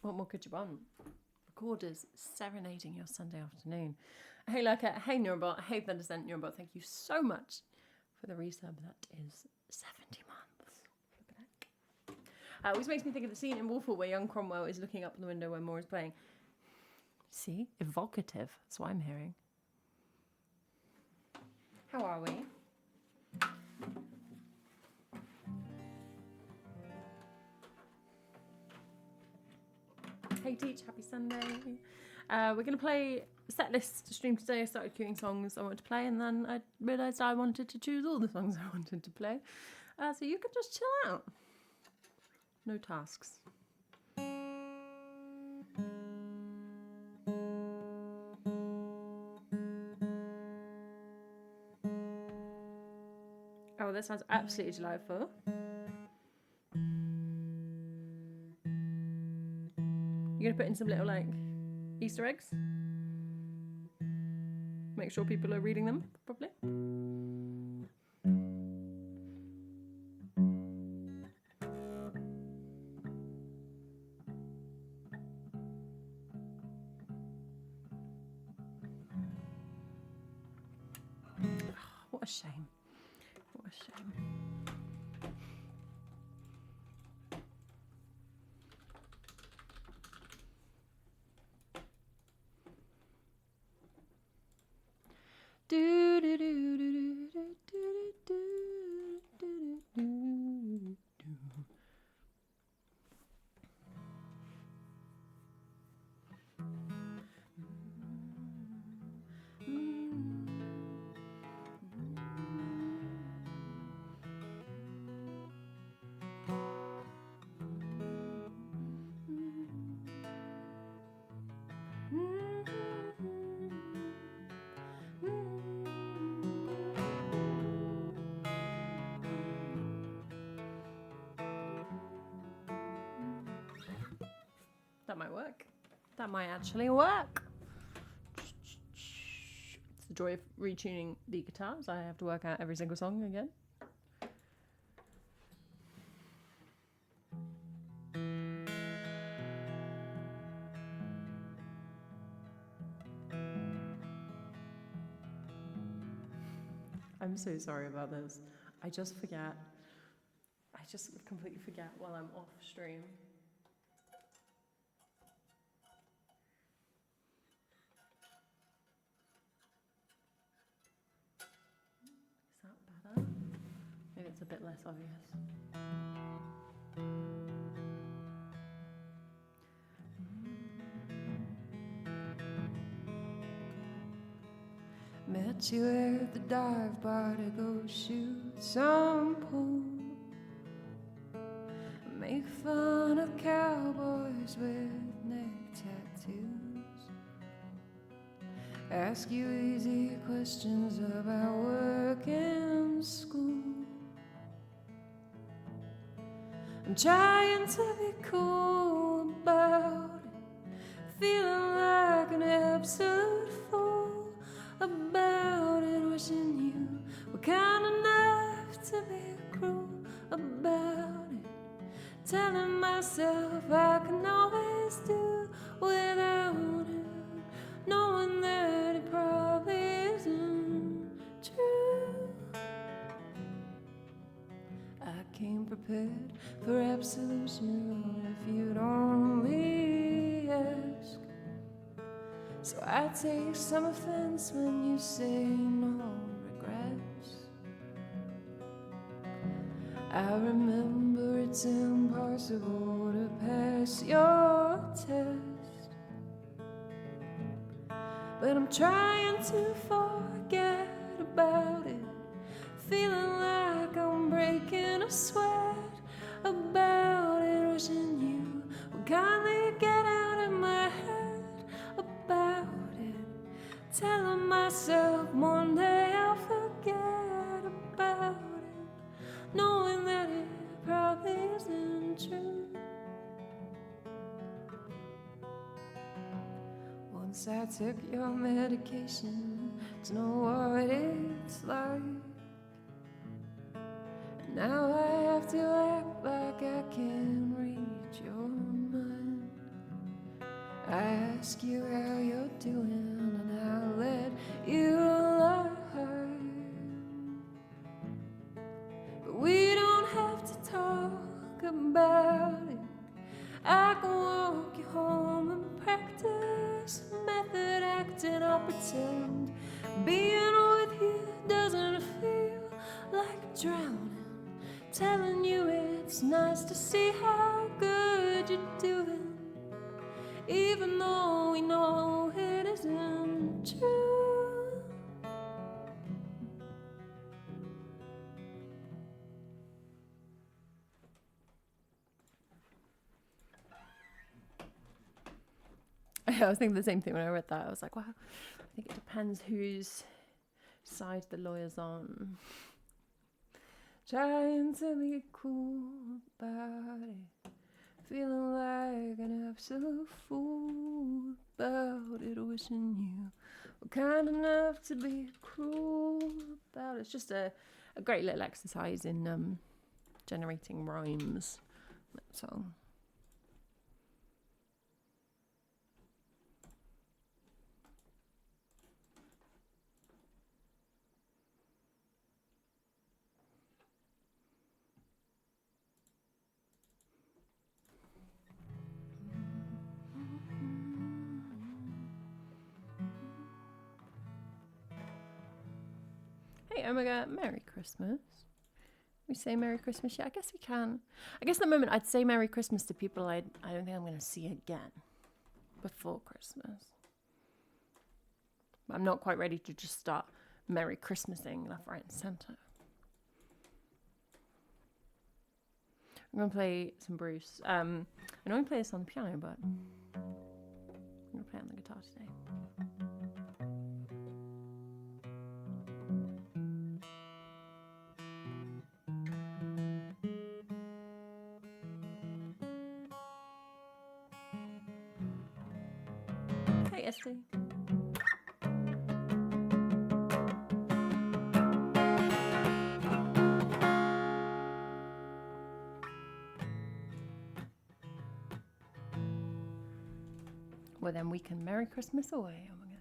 What more could you want? Recorders serenading your Sunday afternoon. Hey Lurker, hey Neurobot, hey Thundersent Neurobot, thank you so much for the resub. That is 70 months. Flippin' heck. Which makes me think of the scene in Wolfhall where young Cromwell is looking up the window when Moore is playing. See? Evocative. That's what I'm hearing. How are we? Hey Teach, happy Sunday. We're going to play set list stream today. I started queuing songs I wanted to play and then I realised I wanted to choose all the songs I wanted to play. So you can just chill out. No tasks. Oh, this sounds absolutely delightful. You're going to put in some little, like, Easter eggs? Make sure people are reading them properly? Oh, what a shame. What a shame. Do do do do do do do do do do. That might work. That might actually work. It's the joy of retuning the guitars. I have to work out every single song again. I'm so sorry about this. I just forget. I just completely forget while I'm off stream. Is that better? Maybe it's a bit less obvious. Met you at the dive bar to go shoot some pool, make fun boys with neck tattoos ask you easy questions about work and school. I'm trying to be cool about it, feeling like an absolute fool about it, wishing you were kind enough to be cruel about it, telling myself I can always do without it, knowing that it probably isn't true. I came prepared for absolution if you'd only ask. So I take some offense when you say no regrets. I remember it's impossible to pass your test, but I'm trying to forget about it, feeling like I'm breaking a sweat about it, wishing you would kindly get out of my head about it, telling myself one day I'll forget about it, knowing that it probably isn't true. Once I took your medication to know what it's like, now I have to act like I can read your mind. I ask you how you're doing and I let you lie, but we don't have to talk about it. I can walk you home and practice method acting. I'll pretend being with you doesn't feel like drowning, telling you it's nice to see how good you're doing, even though we know it isn't true. I was thinking the same thing when I read that. I was like, wow, I think it depends whose side the lawyer's on. Trying to be cool about it, feeling like an absolute fool about it, wishing you were kind enough to be cruel about it. It's just a great little exercise in generating rhymes, that song. Hey Omega, Merry Christmas. We say Merry Christmas? Yeah, I guess we can. I guess at the moment I'd say Merry Christmas to people I don't think I'm going to see again before Christmas. But I'm not quite ready to just start Merry Christmasing left, right and centre. I'm going to play some Bruce. I normally play this on the piano, but I'm going to play it on the guitar today. Hey, Esther. Well, then we can Merry Christmas away. Oh my God.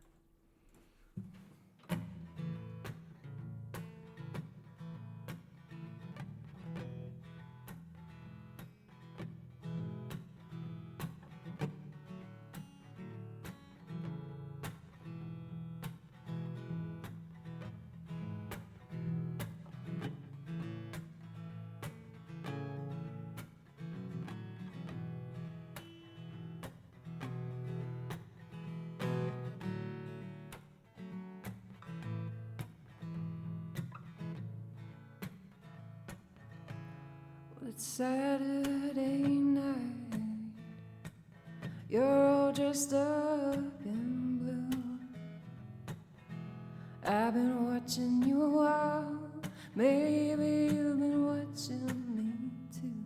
It's Saturday night You're all dressed up in blue. I've been watching you a while. Maybe you've been watching me too.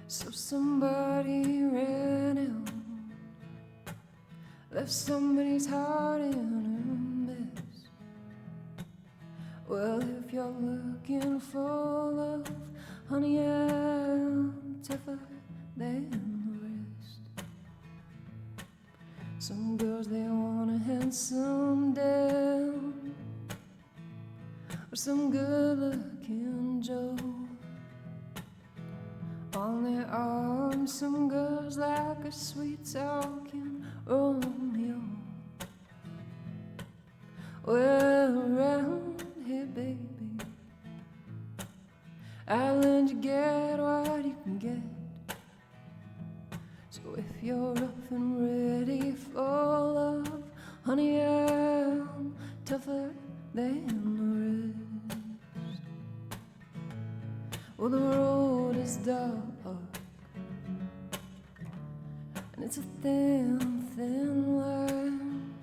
So somebody ran out, left somebody's heart in a mess. Well, if you're looking for love, honey, I'm tougher than the rest. Some girls, they want a handsome dame, or some good-looking Joe. On their arms, some girls like a sweet-talking Romeo. Well, around here, baby, I'll lend you get what you can get. So if you're up and ready for love, honey, I'm tougher than the rest. Well, the road is dark, and it's a thin, thin line,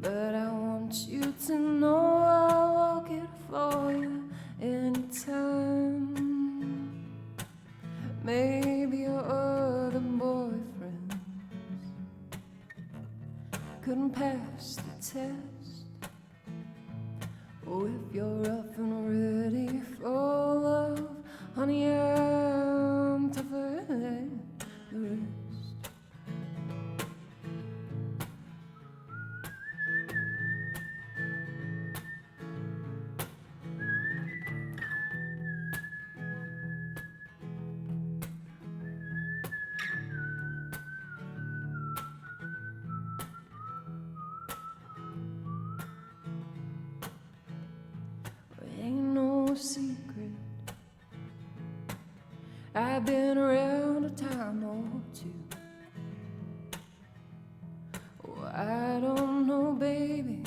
but I want you to know I'll walk it for you anytime. Maybe your other boyfriends couldn't pass the test. Oh, if you're up and ready for love, honey, I'm tougher than the rest. Ain't no secret, I've been around a time or two. Oh, I don't know, baby,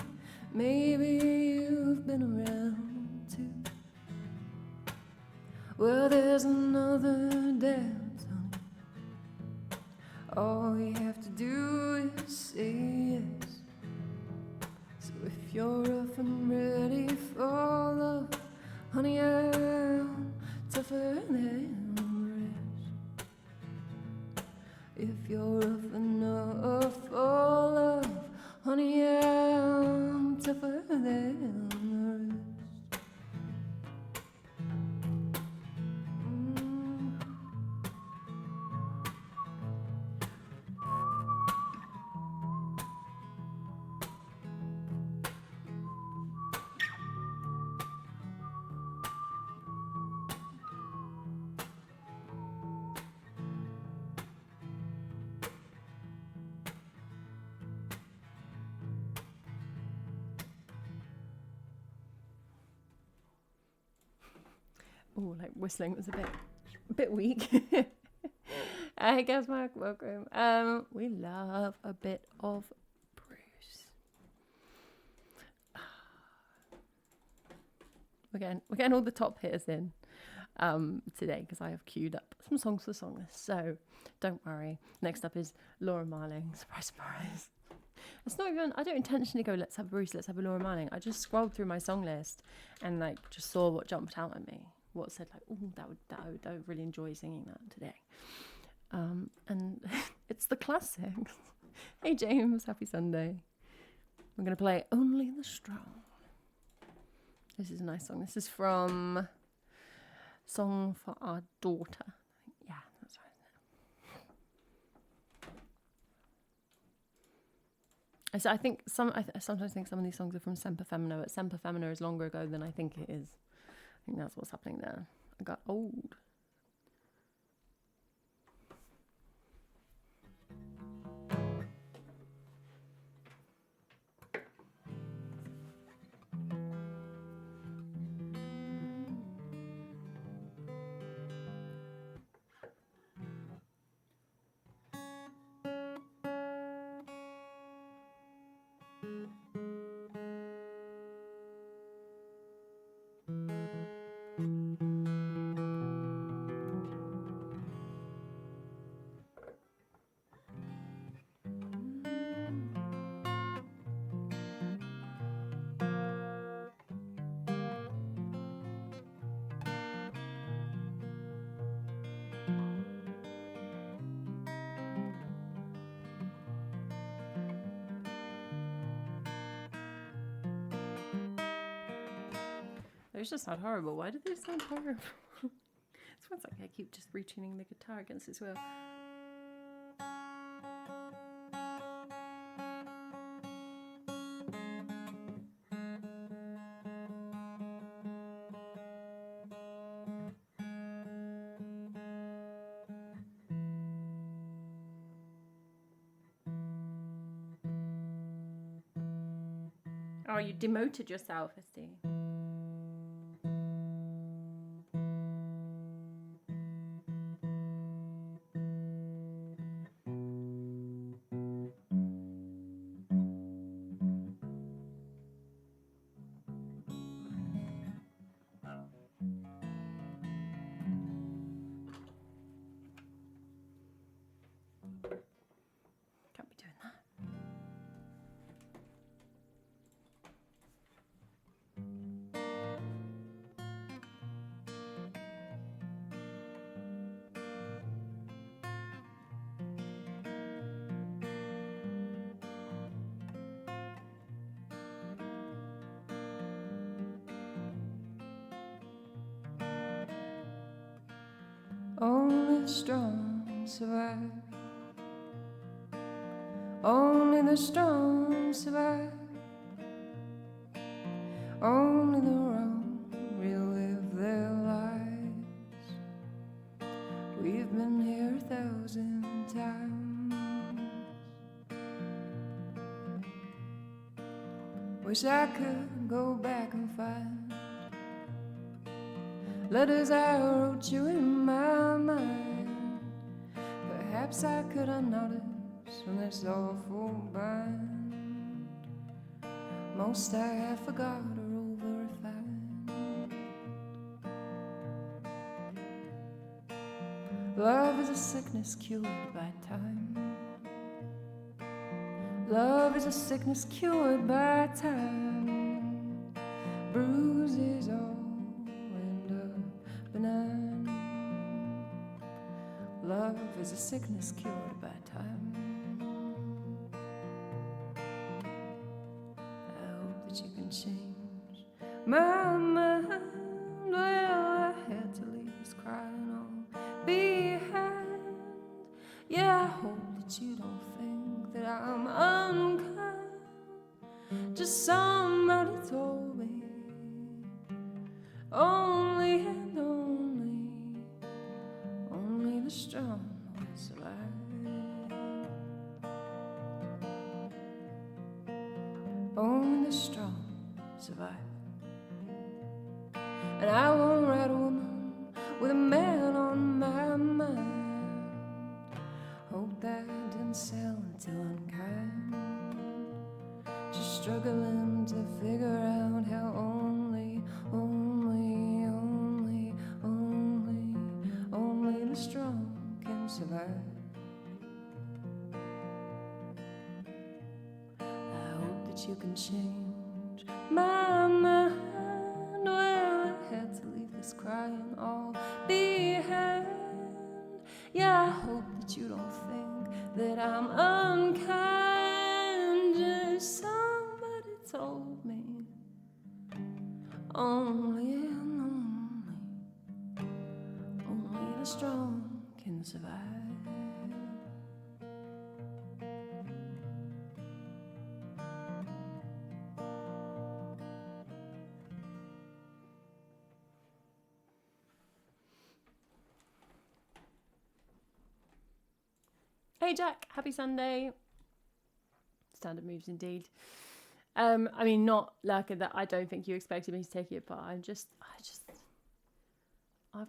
maybe you've been around too. Well, there's another dance, honey. All you have to do is say yes. So if you're up and ready for love, honey, I'm tougher than the rest. If you're up enough for love, honey, I'm tougher than the rest. Oh, like whistling was a bit weak. Hey guys, Mark, welcome. We love a bit of Bruce. We're getting all the top hitters in today because I have queued up some songs for songless. So don't worry. Next up is Laura Marling. Surprise, surprise. It's not even, I don't intentionally go, let's have Bruce, let's have a Laura Marling. I just scrolled through my song list and like just saw what jumped out at me. What said like, oh, I would really enjoy singing that today. And it's the classics. Hey James, happy Sunday. We're going to play Only the Strong. This is a nice song. This is from Song for Our Daughter. Yeah, that's right. So I think I sometimes think some of these songs are from Semper Femina, but Semper Femina is longer ago than I think it is. I think that's what's happening there. I got old. Those just sound horrible. Why do they sound horrible? It sounds like I keep just retuning the guitar against its will. Oh, you demoted yourself, Esty. Can't be doing that. Only the strong survive. Only the strong survive. Only the wrong relive their lives. We've been here 1,000 times. Wish I could go back and find letters I wrote you in my mind. Perhaps I could unnotice from this awful bind. Most I have forgot or over-refined. Love is a sickness cured by time. Love is a sickness cured by time. Bruises all end up benign. Love is a sickness cured by time. I hope that you can change my mind. Well, I had to leave this crying all behind. Yeah, I hope that you don't think that I'm unkind. Just somebody told me only and only the strong will survive. Only the strong survive. And I won't write a woman with a man on my mind. Hope that didn't sell until unkind. Just struggling to figure out how only the strong can survive. I hope that you can change my mind. Well, I had to leave this crying all behind. Yeah, I hope that you don't think that I'm unkind. Just somebody told me only and only the strong can survive. Hey Jack, happy Sunday. Standard moves indeed. I mean, not like that. I don't think you expected me to take it, but I've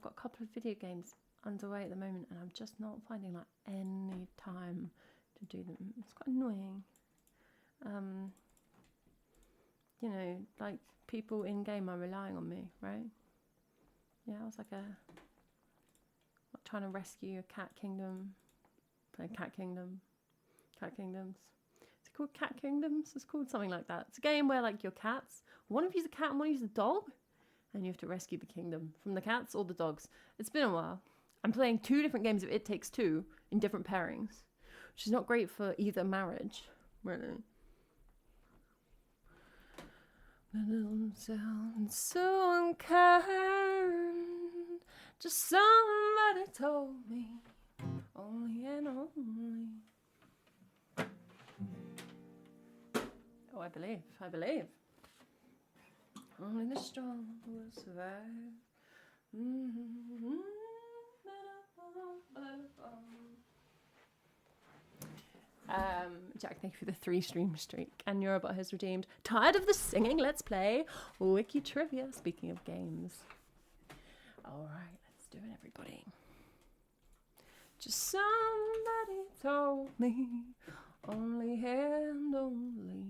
got a couple of video games underway at the moment, and I'm just not finding like any time to do them. It's quite annoying. You know, like people in game are relying on me, right? Yeah, I was like trying to rescue a cat kingdom. Playing Cat Kingdoms. Is it called Cat Kingdoms? It's called something like that. It's a game where like your cats, one of you's a cat and one of you's a dog, and you have to rescue the kingdom from the cats or the dogs. It's been a while. I'm playing 2 different games of It Takes Two in different pairings, which is not great for either marriage, really. That don't sound so unkind. Just somebody told me, only and only. Oh, I believe. Only the strong will survive. Jack, thank you for the 3-stream streak. And Eurobot has redeemed. Tired of the singing? Let's play Wiki Trivia. Speaking of games. All right, let's do it, everybody. Just somebody told me, only and only,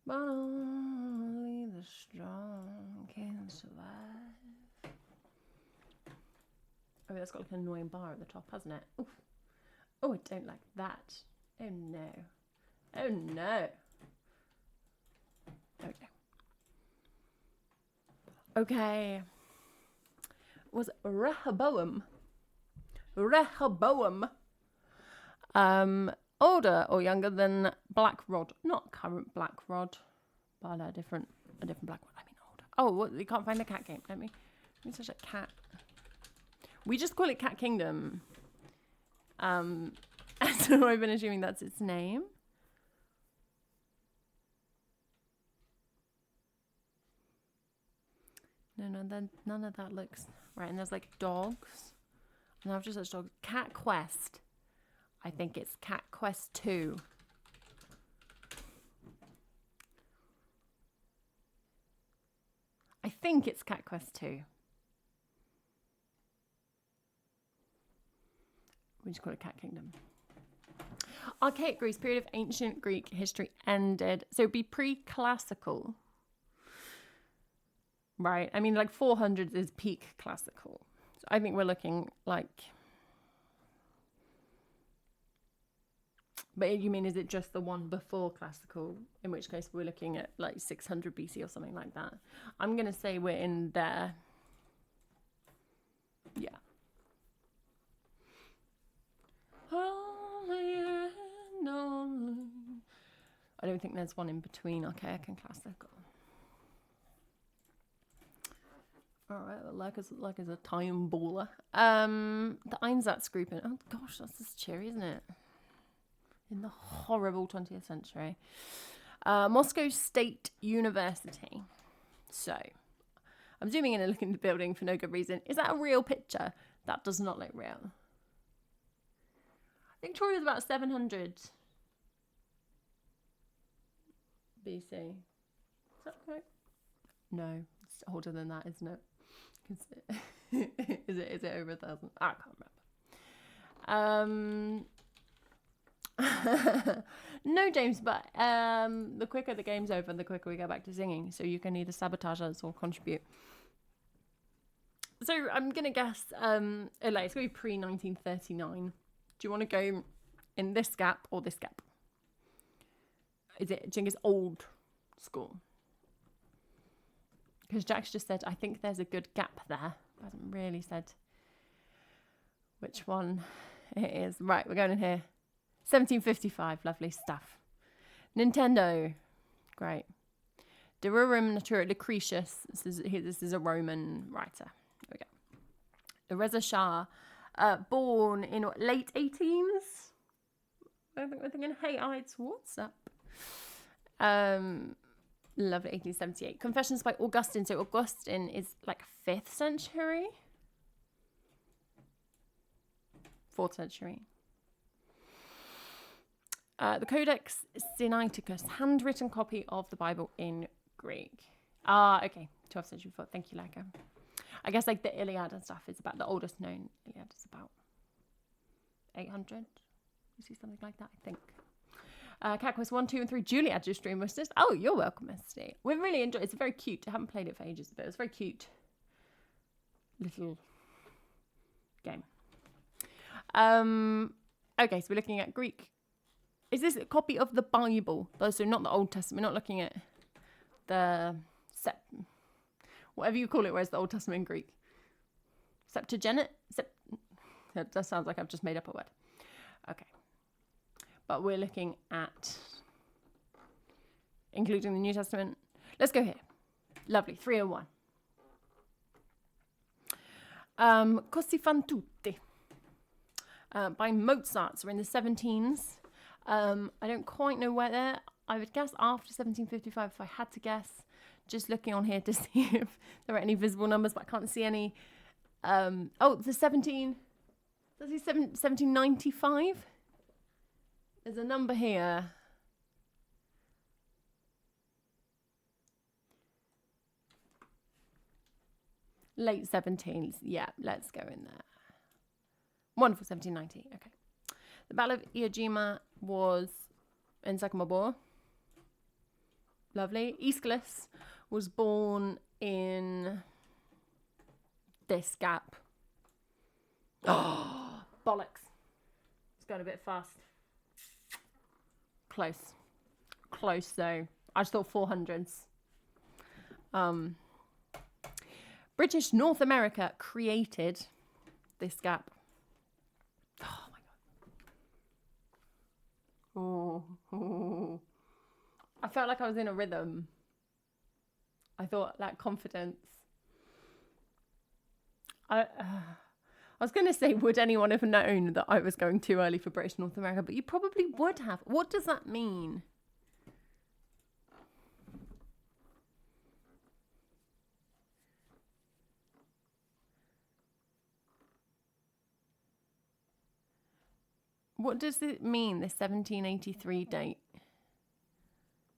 but only the strong can survive. Oh, that's got like an annoying bar at the top, hasn't it? Oof. Oh, I don't like that. Oh no. Oh no. Okay. Okay. Was Rehoboam older or younger than Black Rod? Not current Black Rod, but a different Black Rod. I mean older. Oh, what, you can't find the cat game. Let me search a cat. We just call it Cat Kingdom. So I've been assuming that's its name. No, then none of that looks right. And there's like dogs. And I've just searched dogs. Cat Quest. I think it's Cat Quest 2. I think it's Cat Quest 2. We just call it Cat Kingdom. Archaic Greece, period of ancient Greek history ended. So it'd be pre-classical. Right. I mean, like 400 is peak classical. So I think we're looking like... But you mean, is it just the one before classical? In which case we're looking at like 600 BC or something like that. I'm going to say we're in there. Yeah. Only and only. I don't think there's one in between archaic and classical. All right, well, like as a time baller. The Einsatzgruppen. Oh gosh, that's just cheery, isn't it? In the horrible 20th century. Moscow State University. So, I'm zooming in and looking at the building for no good reason. Is that a real picture? That does not look real. I think Troy was about 700 BC. Is that right? No, it's older than that, isn't it? Is it over 1,000? I can't remember. No, James, but the quicker the game's over, the quicker we go back to singing. So you can either sabotage us or contribute. So I'm going to guess, it's going to be pre-1939. Do you want to go in this gap or this gap? Do you think it's old school? Because Jack's just said, I think there's a good gap there. Hasn't really said which one it is. Right, we're going in here. 1755, lovely stuff. Nintendo, great. De Rerum Natura, Lucretius, this is a Roman writer. Here we go. The Reza Shah, born in late 18s. I think we're thinking, hey, Ides, what's up? Lovely, 1878. Confessions by Augustine. So Augustine is like 5th century? 4th century. The Codex Sinaiticus, handwritten copy of the Bible in Greek. Okay, 12th century. Thank you, Leica. I guess like the Iliad and stuff is about the oldest known Iliad is about 800. You see something like that, I think. Cat Quest 1, 2, and 3. Julie added your stream was just. Oh, you're welcome, Misty. We've really enjoyed it. It's very cute. I haven't played it for ages, but it's a very cute little game. Okay, so we're looking at Greek. Is this a copy of the Bible? So not the Old Testament. We're not looking at the whatever you call it, where's the Old Testament in Greek? Septuagint? That sounds like I've just made up a word. Okay. But we're looking at including the New Testament. Let's go here. Lovely, 301. Così fan tutti. By Mozart, so in the 17s. I don't quite know whether, I would guess after 1755 if I had to guess. Just looking on here to see if there are any visible numbers, but I can't see any. The 1795? There's a number here. Late 17s. Yeah, let's go in there. Wonderful, 1790. Okay. The Battle of Iwo Jima was in Second World War. Lovely. Aeschylus was born in this gap. Oh, bollocks. It's going a bit fast. Close. Close, though. I just thought 400s. British North America created this gap. Oh, my God. Oh. I felt like I was in a rhythm. I thought, like, confidence. I was going to say, would anyone have known that I was going too early for British North America? But you probably would have. What does that mean? What does it mean, this 1783 date?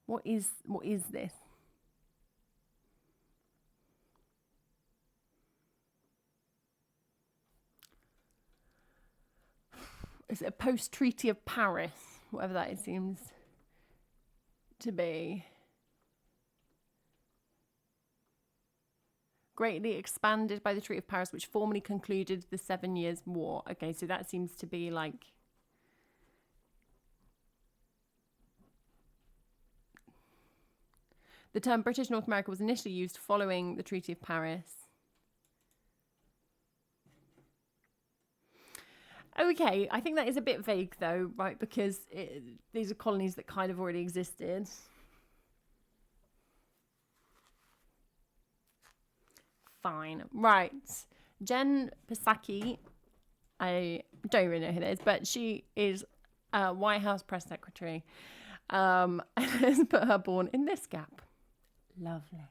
What is this? Is it a post-Treaty of Paris? Whatever that seems to be. Greatly expanded by the Treaty of Paris, which formally concluded the 7 Years' War. Okay, so that seems to be like... The term British North America was initially used following the Treaty of Paris. Okay, I think that is a bit vague though, right? Because these are colonies that kind of already existed. Fine. Right. Jen Psaki, I don't really know who that is, but she is a White House press secretary. And has put her born in this gap. Lovely.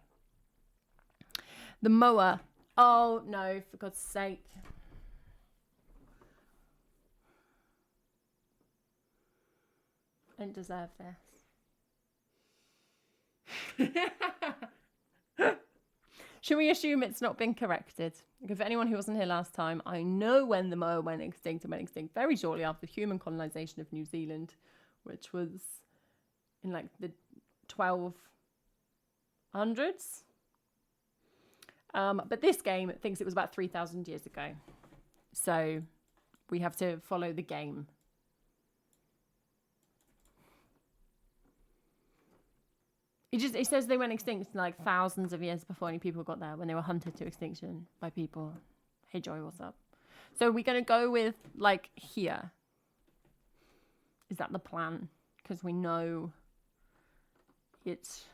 The mower. Oh, no, for God's sake. I don't deserve this. Should we assume it's not been corrected? Because for anyone who wasn't here last time, I know when the moa went extinct. It went extinct very shortly after the human colonization of New Zealand, which was in like the 1200s. But this game thinks it was about 3,000 years ago. So we have to follow the game. It says they went extinct like thousands of years before any people got there, when they were hunted to extinction by people. Hey Joy, what's up? So we're going to go with like here. Is that the plan? Because we know it's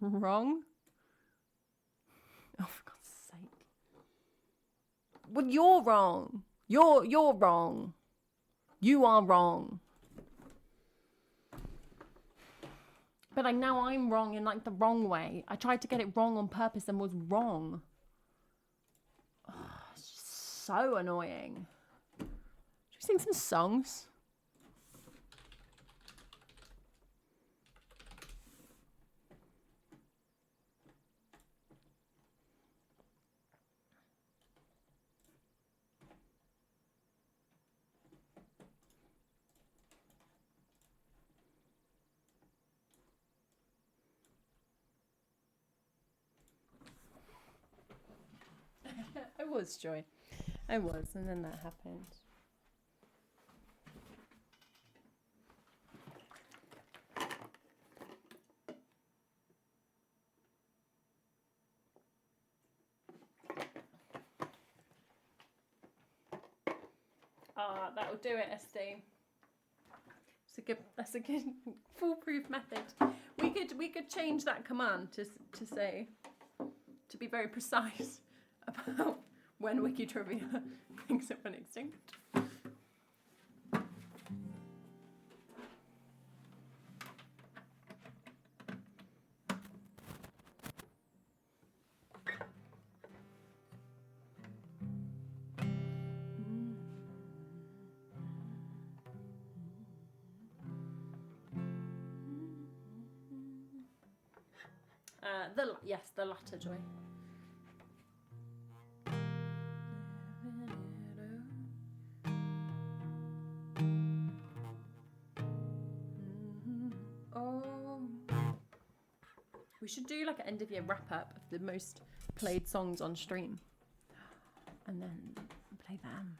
wrong. Oh, for God's sake. Well, you're wrong. You're wrong. You are wrong. But like now I'm wrong in like the wrong way. I tried to get it wrong on purpose and was wrong. Oh, it's just so annoying. Should we sing some songs? I was, Joy. I was, and then that happened. That'll do it, SD. That's a good foolproof method. We could change that command to say, to be very precise about when Wiki Trivia thinks it went extinct. The latter, Joy. Oh, we should do like an end of year wrap up of the most played songs on stream, and then play them.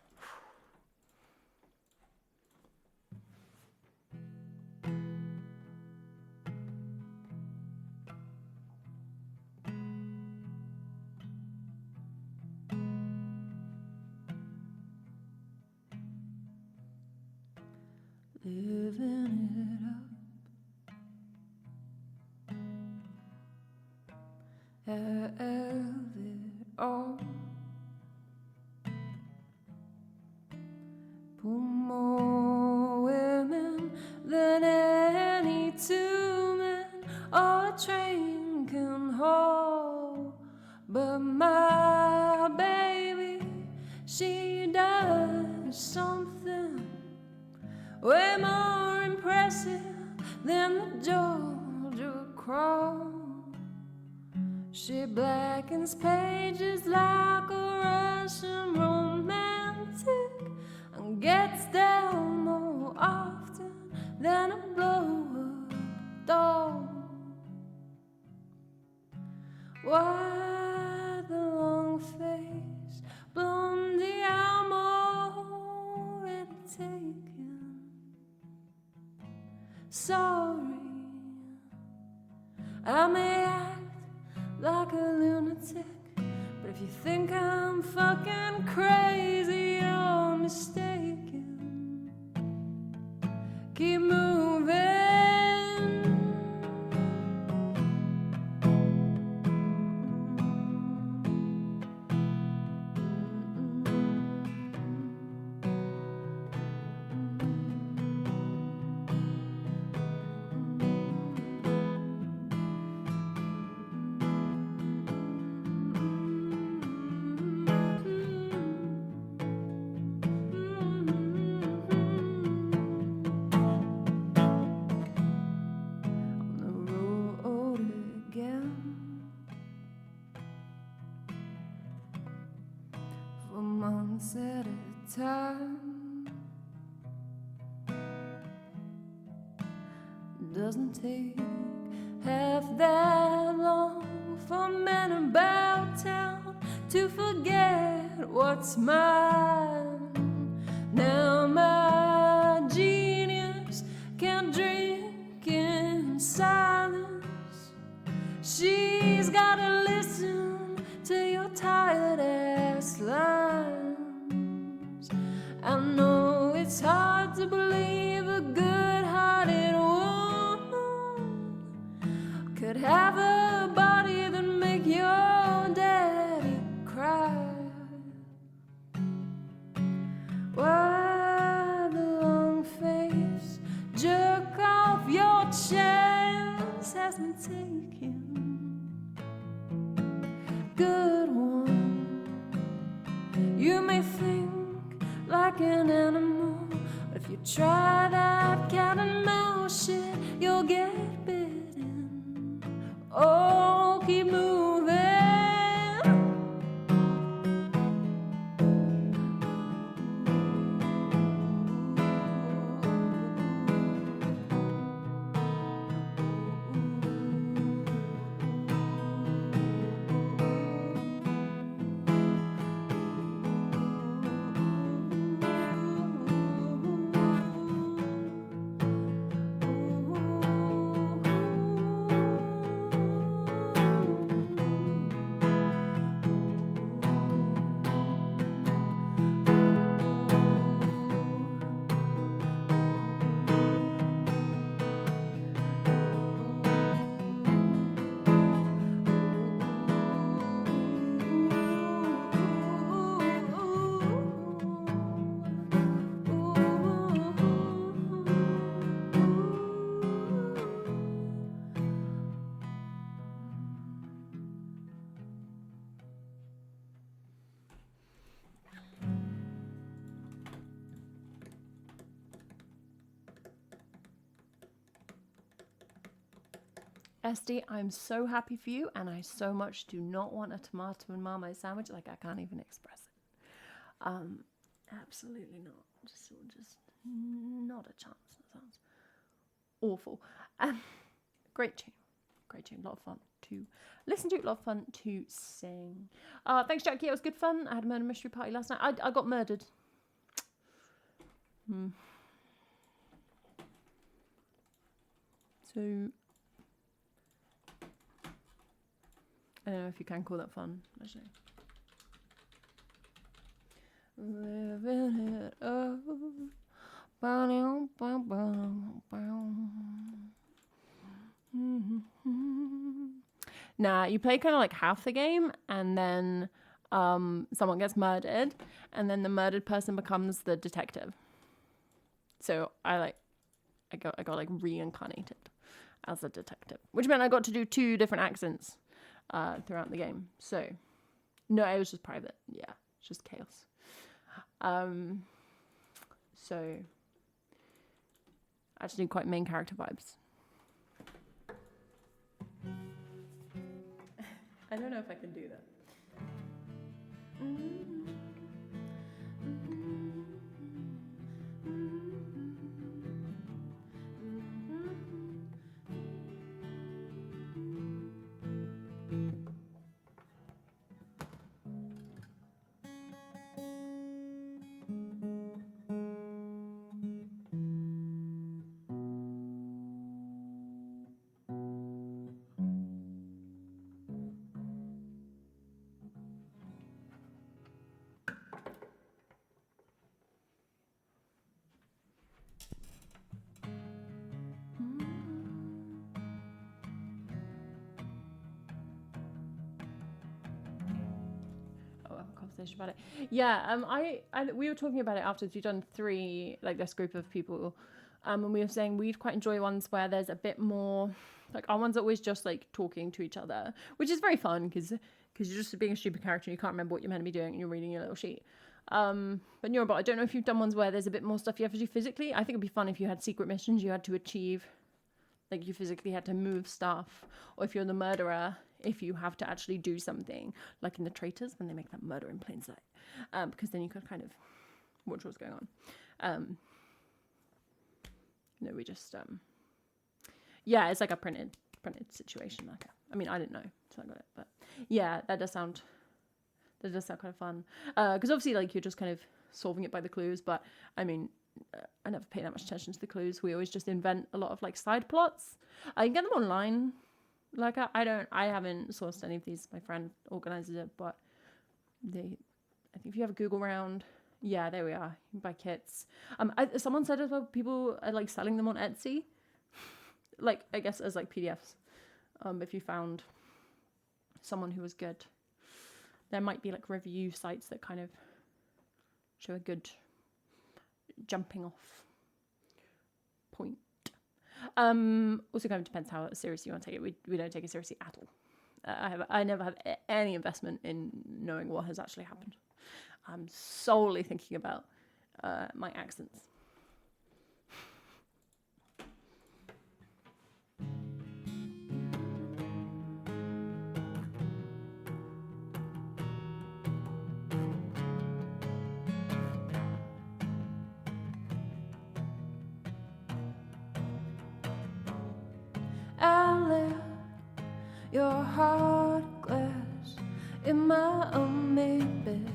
Living it up, have it all. Put more women than any two men or a train can hold. But my baby, she does something way more impressive than the Georgia Cross. She blackens pages like a Russian romantic and gets down more often than a blow-up doll. Why the long face, blondie, I'm already taken. Sorry, I may act like a lunatic, but if you think I'm fucking crazy, you're mistaken. Keep moving. At a time, doesn't take half that long for men about town to forget what's mine. Now my genius can't drink in silence. She's gotta listen to your tired ass lines. I know it's hard to believe a good-hearted woman could have a body that make your daddy cry. Why the long face, jerk off, your chance has been taken. Good one, you may think like an animal, but if you try that cat and mouse shit, you'll get bitten. Oh, keep moving. SD, I'm so happy for you, and I so much do not want a tomato and marmite sandwich. Like, I can't even express it. Absolutely not. Just not a chance. That sounds awful. Great tune. A lot of fun to listen to, a lot of fun to sing. Thanks, Jackie. It was good fun. I had a murder mystery party last night. I got murdered. So I don't know if you can call that fun, actually. Living it up. Nah, you play kind of like half the game, and then someone gets murdered, and then the murdered person becomes the detective. So I got like reincarnated as a detective, which meant I got to do 2 different accents throughout the game. So no, it was just private. Yeah, it's just chaos. So actually quite main character vibes. I don't know if I can do that. Conversation about it. Yeah, we were talking about it afterwards. We've done 3, like this group of people, and we were saying we'd quite enjoy ones where there's a bit more, like our ones are always just like talking to each other, which is very fun because you're just being a stupid character and you can't remember what you're meant to be doing and you're reading your little sheet. But Neurobot, I don't know if you've done ones where there's a bit more stuff you have to do physically. I think it'd be fun if you had secret missions you had to achieve, like you physically had to move stuff, or if you're the murderer, if you have to actually do something, like in The Traitors when they make that murder in plain sight, because then you could kind of watch what's going on. No, we just yeah, it's like a printed situation. Like, I mean, I didn't know, so I got it, but yeah, that does sound kind of fun. Because obviously, like, you're just kind of solving it by the clues, but I mean, I never pay that much attention to the clues. We always just invent a lot of like side plots. I can get them online. Like I haven't sourced any of these. My friend organizes it, but I think if you have a Google round, yeah, there we are. You can buy kits. Someone said as well, people are like selling them on Etsy, like I guess as like PDFs. If you found someone who was good, there might be like review sites that kind of show a good jumping off point. Also kind of depends how seriously you want to take it. We don't take it seriously at all. I never have any investment in knowing what has actually happened. I'm solely thinking about my accents. I left your heart glass in my unmade bed.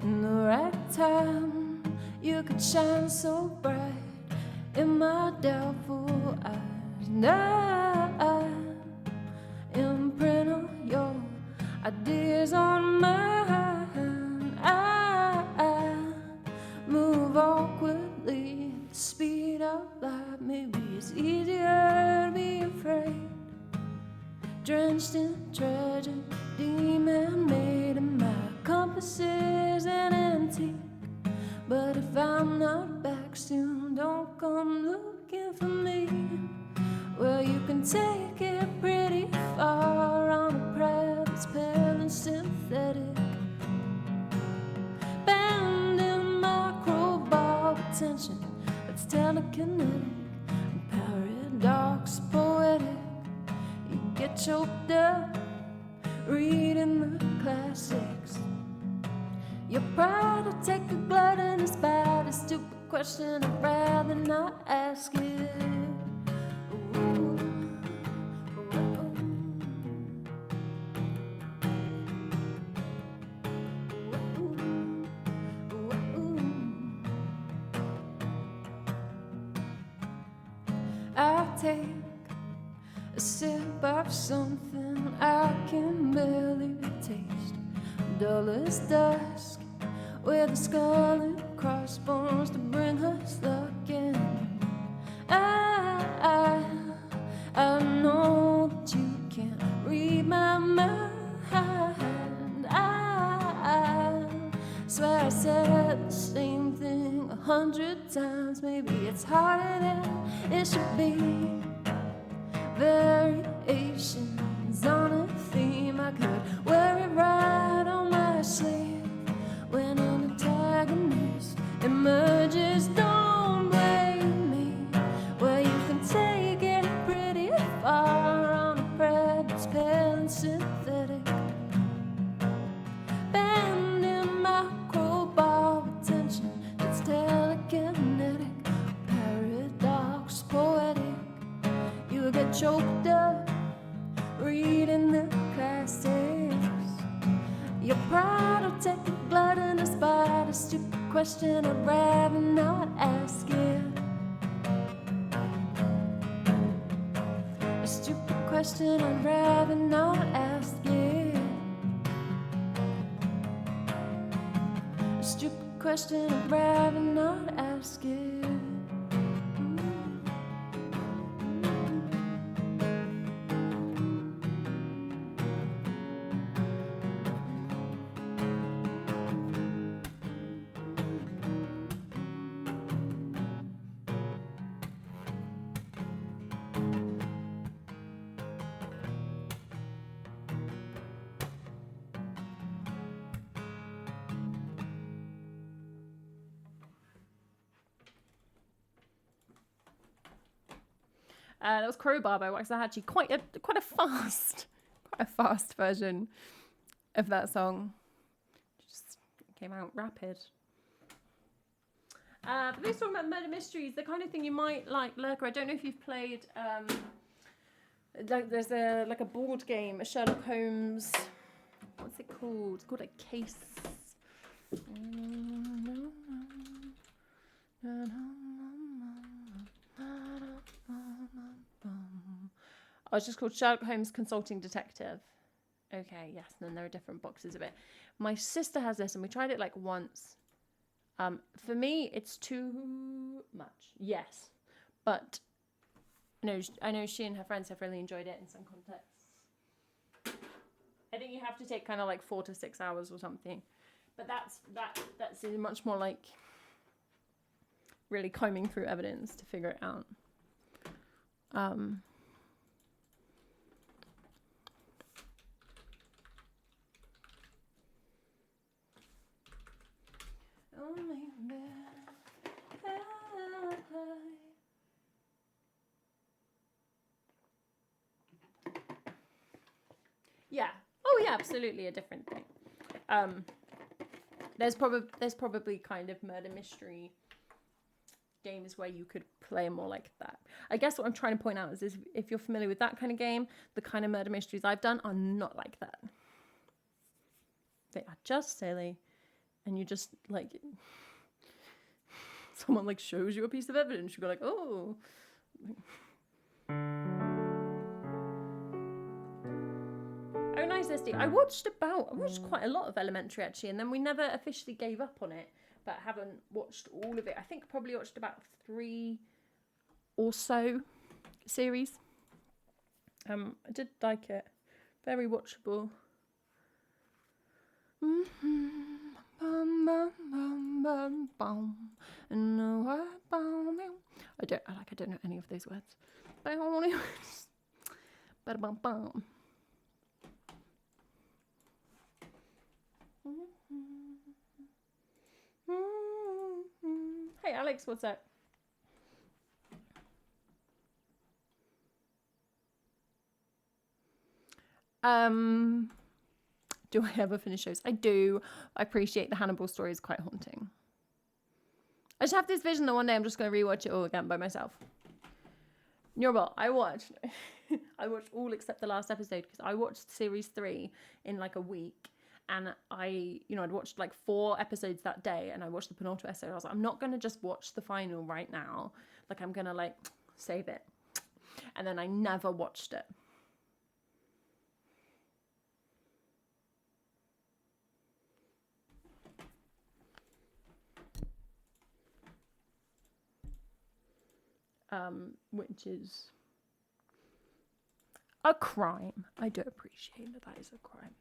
In the right time, you could shine so bright in my doubtful eyes. And I imprint of your ideas on mine. I move awkwardly, the speed of light. Maybe it's easier to be afraid, drenched in tragedy, man-made, and my compass is an antique. But if I'm not back soon, don't come looking for me. Well, you can take it pretty far on a prayer that's pale and synthetic, bending microball tension that's telekinetic, and paradox poetic. You choked up reading the classics. Your pride will take a gluttonous bite. A stupid question I'd rather not ask it. Ooh. I take a sip of something I can barely taste. Dull as dusk, with a skull and crossbones to bring us luck in. I know that you can't read my mind. I swear I said the same thing 100 times. Maybe it's harder than it should be. Variations on a theme. I could wear it right on my sleeve. When an antagonist emerges, don't blame me. Well, you can take it pretty far on a prayer that's pale and synthetic. Bending my crowbar with tension that's telekinetic. Paradox poetic. You get choked up reading the classics. Your pride will take a gluttonous bite. A stupid question I'd rather not ask it. A stupid question I'd rather not ask it. A stupid question I'd rather not ask it. That was Crowbar by Waxahachie. Quite a fast version of that song. Just came out rapid. But this talking about murder mysteries, the kind of thing you might like Lurker. I don't know if you've played like there's a board game, a Sherlock Holmes. What's it called? It's called a case. Oh, it's just called Sherlock Holmes Consulting Detective. Okay, yes, and then there are different boxes of it. My sister has this, and we tried it like once. For me, it's too much. Yes, but I know she and her friends have really enjoyed it in some contexts. I think you have to take kind of like 4 to 6 hours or something, but that's much more like really combing through evidence to figure it out. Yeah. Oh yeah, absolutely a different thing. There's probably kind of murder mystery games where you could play more like that. I guess what I'm trying to point out is if you're familiar with that kind of game, the kind of murder mysteries I've done are not like that. They are just silly, and you just like someone like shows you a piece of evidence, you go like, oh. Oh, nice, SD. I watched quite a lot of Elementary actually, and then we never officially gave up on it, but haven't watched all of it. I think probably watched about 3 or so series. I did like it. Very watchable. I don't know any of those words. Hey Alex, what's up? Do I ever finish shows? I do. I appreciate the Hannibal story is quite haunting. I just have this vision that one day I'm just going to rewatch it all again by myself. You know what? I watched all except the last episode because I watched series 3 in like a week. And I'd watched like 4 episodes that day, and I watched the penultimate episode. I was like, I'm not going to just watch the final right now. Like, I'm going to like save it. And then I never watched it. Which is a crime. I do appreciate that is a crime.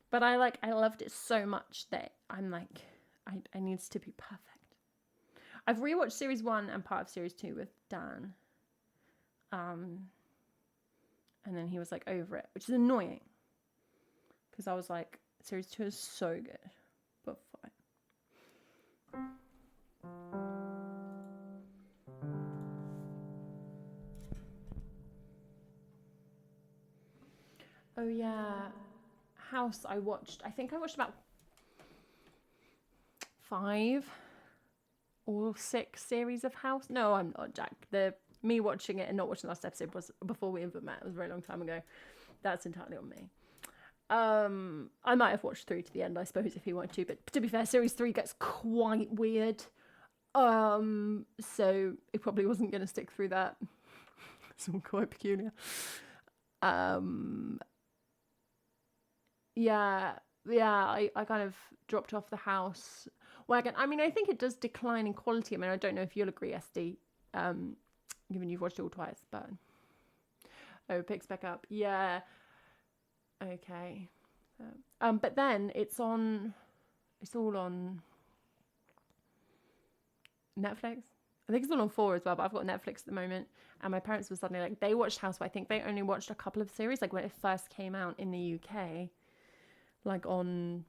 But I loved it so much that I'm like, I needs to be perfect. I've rewatched series 1 and part of series 2 with Dan. And then he was like over it, which is annoying. Because I was like, series 2 is so good. But fine. Oh yeah, House I think I watched about 5 or 6 series of House. No, I'm not, Jack. Me watching it and not watching the last episode was before we even met. It was a very long time ago. That's entirely on me. I might have watched through to the end, I suppose, if you want to, but to be fair, series 3 gets quite weird. So it probably wasn't going to stick through that. It's all quite peculiar. I kind of dropped off the House wagon. I mean, I think it does decline in quality. I mean, I don't know if you'll agree, SD, given you've watched it all twice, but it picks back up. Yeah. Okay. But then it's all on Netflix. I think it's all on 4 as well, but I've got Netflix at the moment. And my parents were suddenly like, they watched House, but I think they only watched a couple of series, like when it first came out in the UK, like on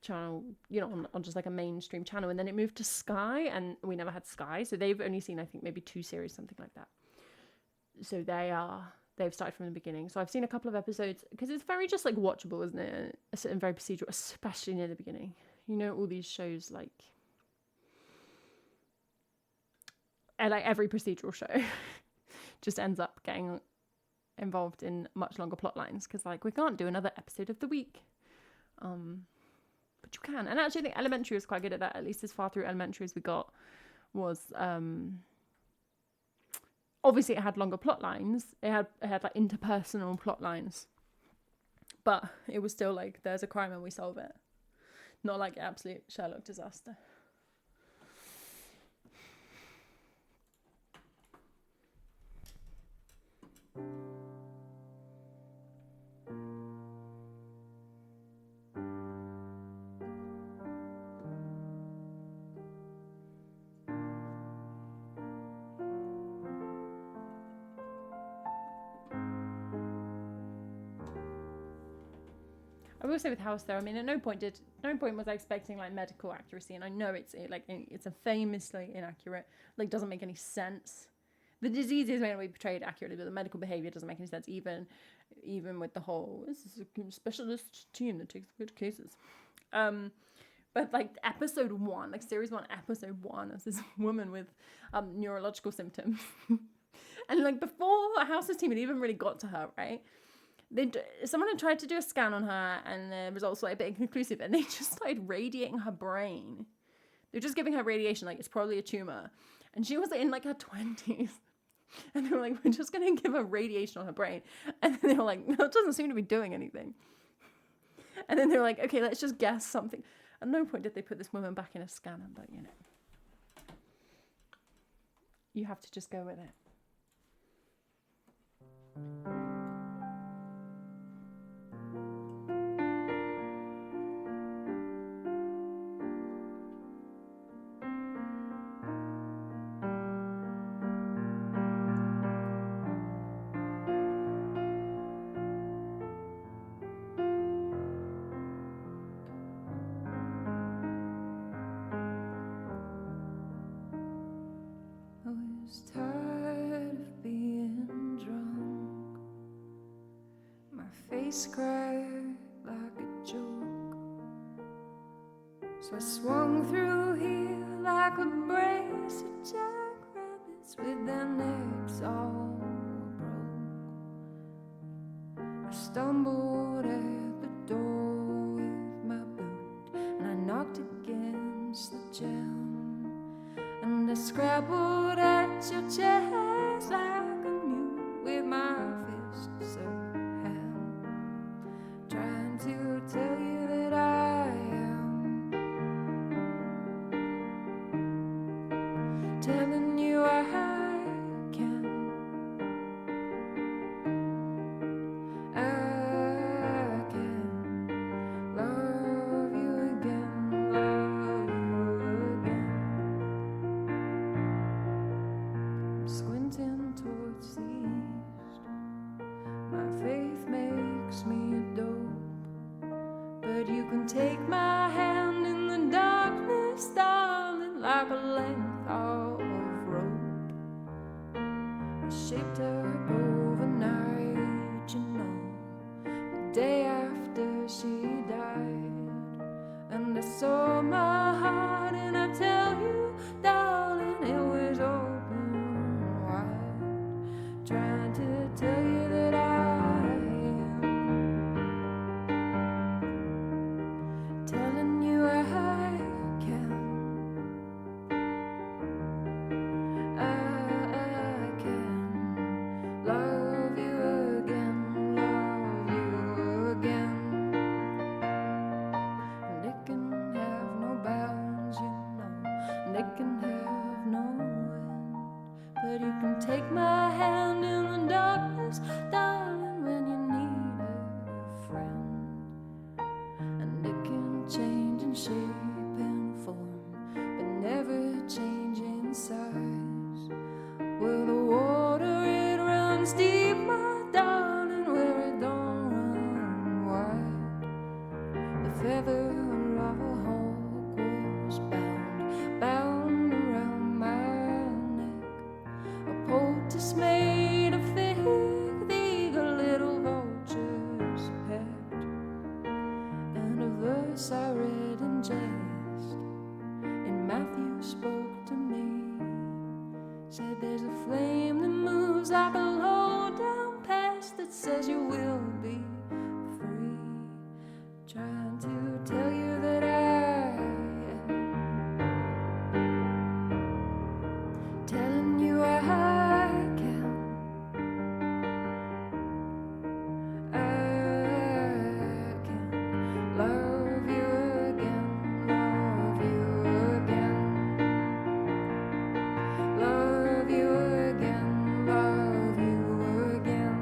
channel, on just like a mainstream channel. And then it moved to Sky, and we never had Sky. So they've only seen, I think, maybe 2 series, something like that. So they've started from the beginning. So I've seen a couple of episodes because it's very just like watchable, isn't it? And very procedural, especially near the beginning. All these shows like every procedural show just ends up getting involved in much longer plot lines because like we can't do another episode of the week. But you can. And actually I think Elementary was quite good at that, at least as far through Elementary as we got was obviously it had longer plot lines. It had like interpersonal plot lines. But it was still like there's a crime and we solve it. Not like absolute Sherlock disaster. I will say with House though, I mean, at no point was I expecting like medical accuracy, and I know it's a famously inaccurate, like doesn't make any sense. The diseases may not be portrayed accurately, but the medical behaviour doesn't make any sense, even with the whole, this is a specialist team that takes good cases. But like episode 1, like series 1, episode 1, there's this woman with neurological symptoms. And like before House's team had even really got to her, right? Someone had tried to do a scan on her, and the results were a bit inconclusive, and they just started radiating her brain. They were just giving her radiation, like it's probably a tumor. And she was in like her 20s. And they were like, we're just going to give her radiation on her brain. And then they were like, no, it doesn't seem to be doing anything. And then they were like, okay, let's just guess something. At no point did they put this woman back in a scanner, but you have to just go with it. I was tired of being drunk, described like a joke. So I swung through here like a brace of jackrabbits with their necks all broke. I stumbled at the door with my boot, and I knocked against the jam, and I scrabbled at your chest like a mute with my fists of ham, trying to tell you that I am, telling you I can. I can love you again, love you again. I'm squinting towards the east. My faith makes me a dope, but you can take my hand in the darkness, darling, like a length of rope. I shaped up overnight, you know, the day after she died, and I saw my heart, and I tell you, darling, it was open wide, trying to tell you that I am, telling you I can. I can love you again, love you again. And it can have no bounds, you know, and it can have no end. But you can take my hand in the darkness, darling, when you need a friend. And it can change in shape and form, but never change in size. Well, the water, it runs deep, my darling, where it don't run wide. The feather of a hawk was bound around my neck. A poultice made of thick, the eager little vultures pecked. And a verse I read in jest, and Matthew spoke to me, said there's a flame that moves like a low down pest that says you will be free, trying to tell you that I am, telling you I can. I can love you again, love you again. Love you again, love you again.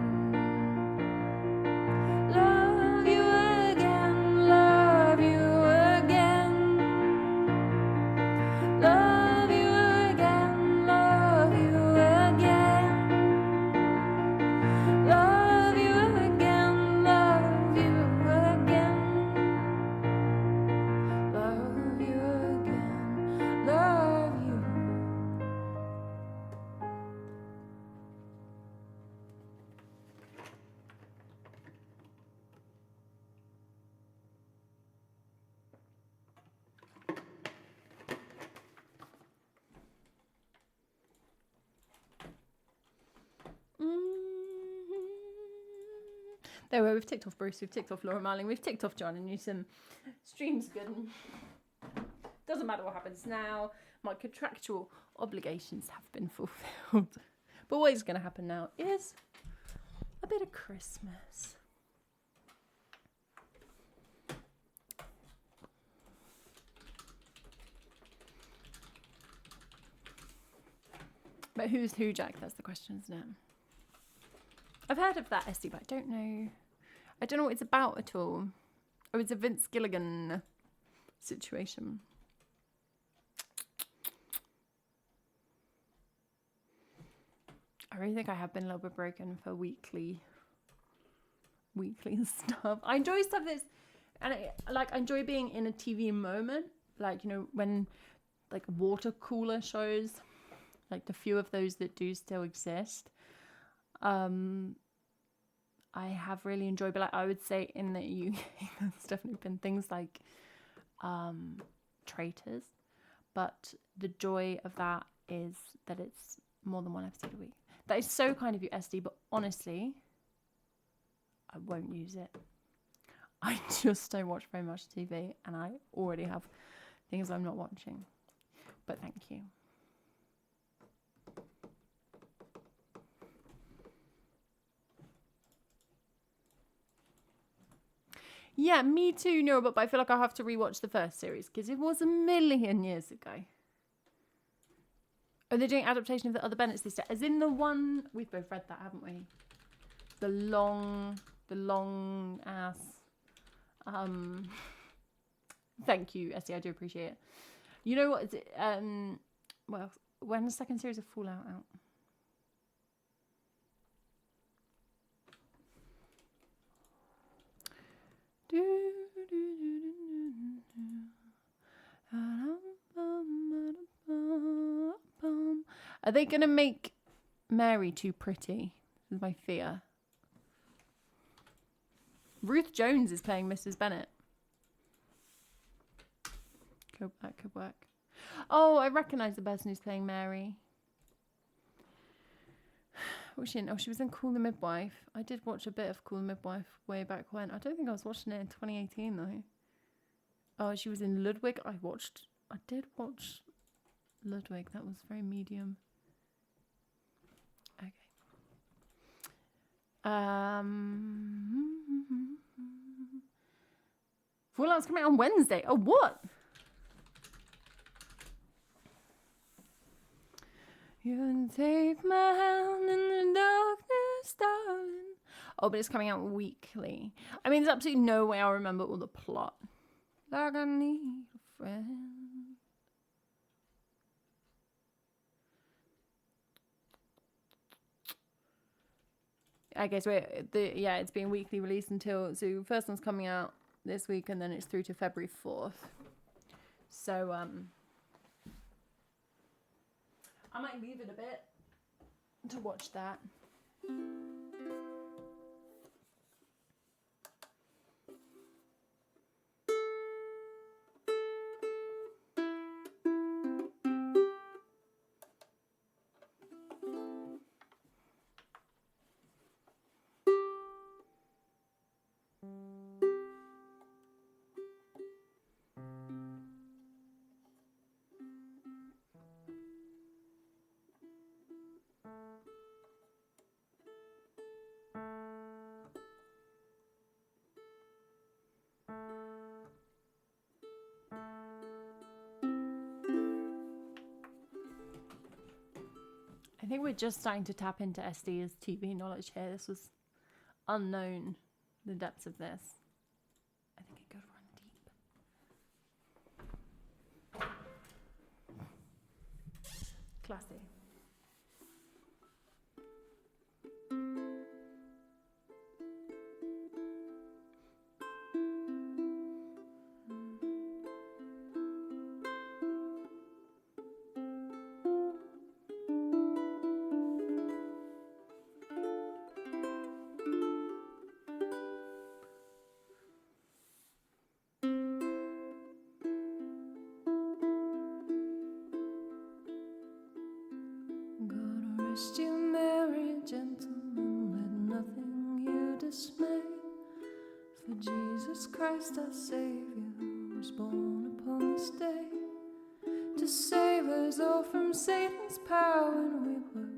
Love you again, love you again. Love you again, love you again. Love you again, love you again. Love you again, love you. There we are. We've ticked off Bruce, we've ticked off Laura Marling, we've ticked off John and Newsom. Stream's good. Doesn't matter what happens now. My contractual obligations have been fulfilled. But what is going to happen now is a bit of Christmas. But who's who, Jack? That's the question, isn't it? I've heard of that essay, but I don't know what it's about at all. Oh, it's a Vince Gilligan situation. I really think I have been a little bit broken for weekly stuff. I enjoy stuff that's, and I enjoy being in a TV moment, like, you know, when like water cooler shows, like the few of those that do still exist. I have really enjoyed. But like, I would say in the UK, there's definitely been things like Traitors. But the joy of that is that it's more than one episode a week. That is so kind of you, SD, but honestly, I won't use it. I just don't watch very much TV, and I already have things I'm not watching. But thank you. Yeah, me too, Nora, but I feel like I have to rewatch the first series because it was a million years ago. Oh, they're doing adaptation of the other Bennets this year. As in the one, we've both read that, haven't we? The long ass. Thank you, Essie, I do appreciate it. You know what? Well, when the second series of Fallout out? Are they going to make Mary too pretty? This is my fear. Ruth Jones is playing Mrs. Bennet. That could work. Oh, I recognise the person who's playing Mary. What was she in? Oh, she was in Call the Midwife. I did watch a bit of Call the Midwife way back when. I don't think I was watching it in 2018 though. Oh, she was in Ludwig. I did watch Ludwig. That was very medium. Okay. Fallout's coming out on Wednesday. Oh, what? You can take my hand in the darkness, darling. Oh, but it's coming out weekly. I mean, there's absolutely no way I'll remember all the plot. Like I need a friend. Okay, so it's being weekly released until, so the first one's coming out this week and then it's through to February 4th. So, I might leave it a bit to watch that. I think we're just starting to tap into SD's TV knowledge here. This was unknown, the depths of this. I think it could run deep. Classy. Rest you merry gentlemen, let nothing you dismay. For Jesus Christ our Saviour was born upon this day, to save us all from Satan's power when we were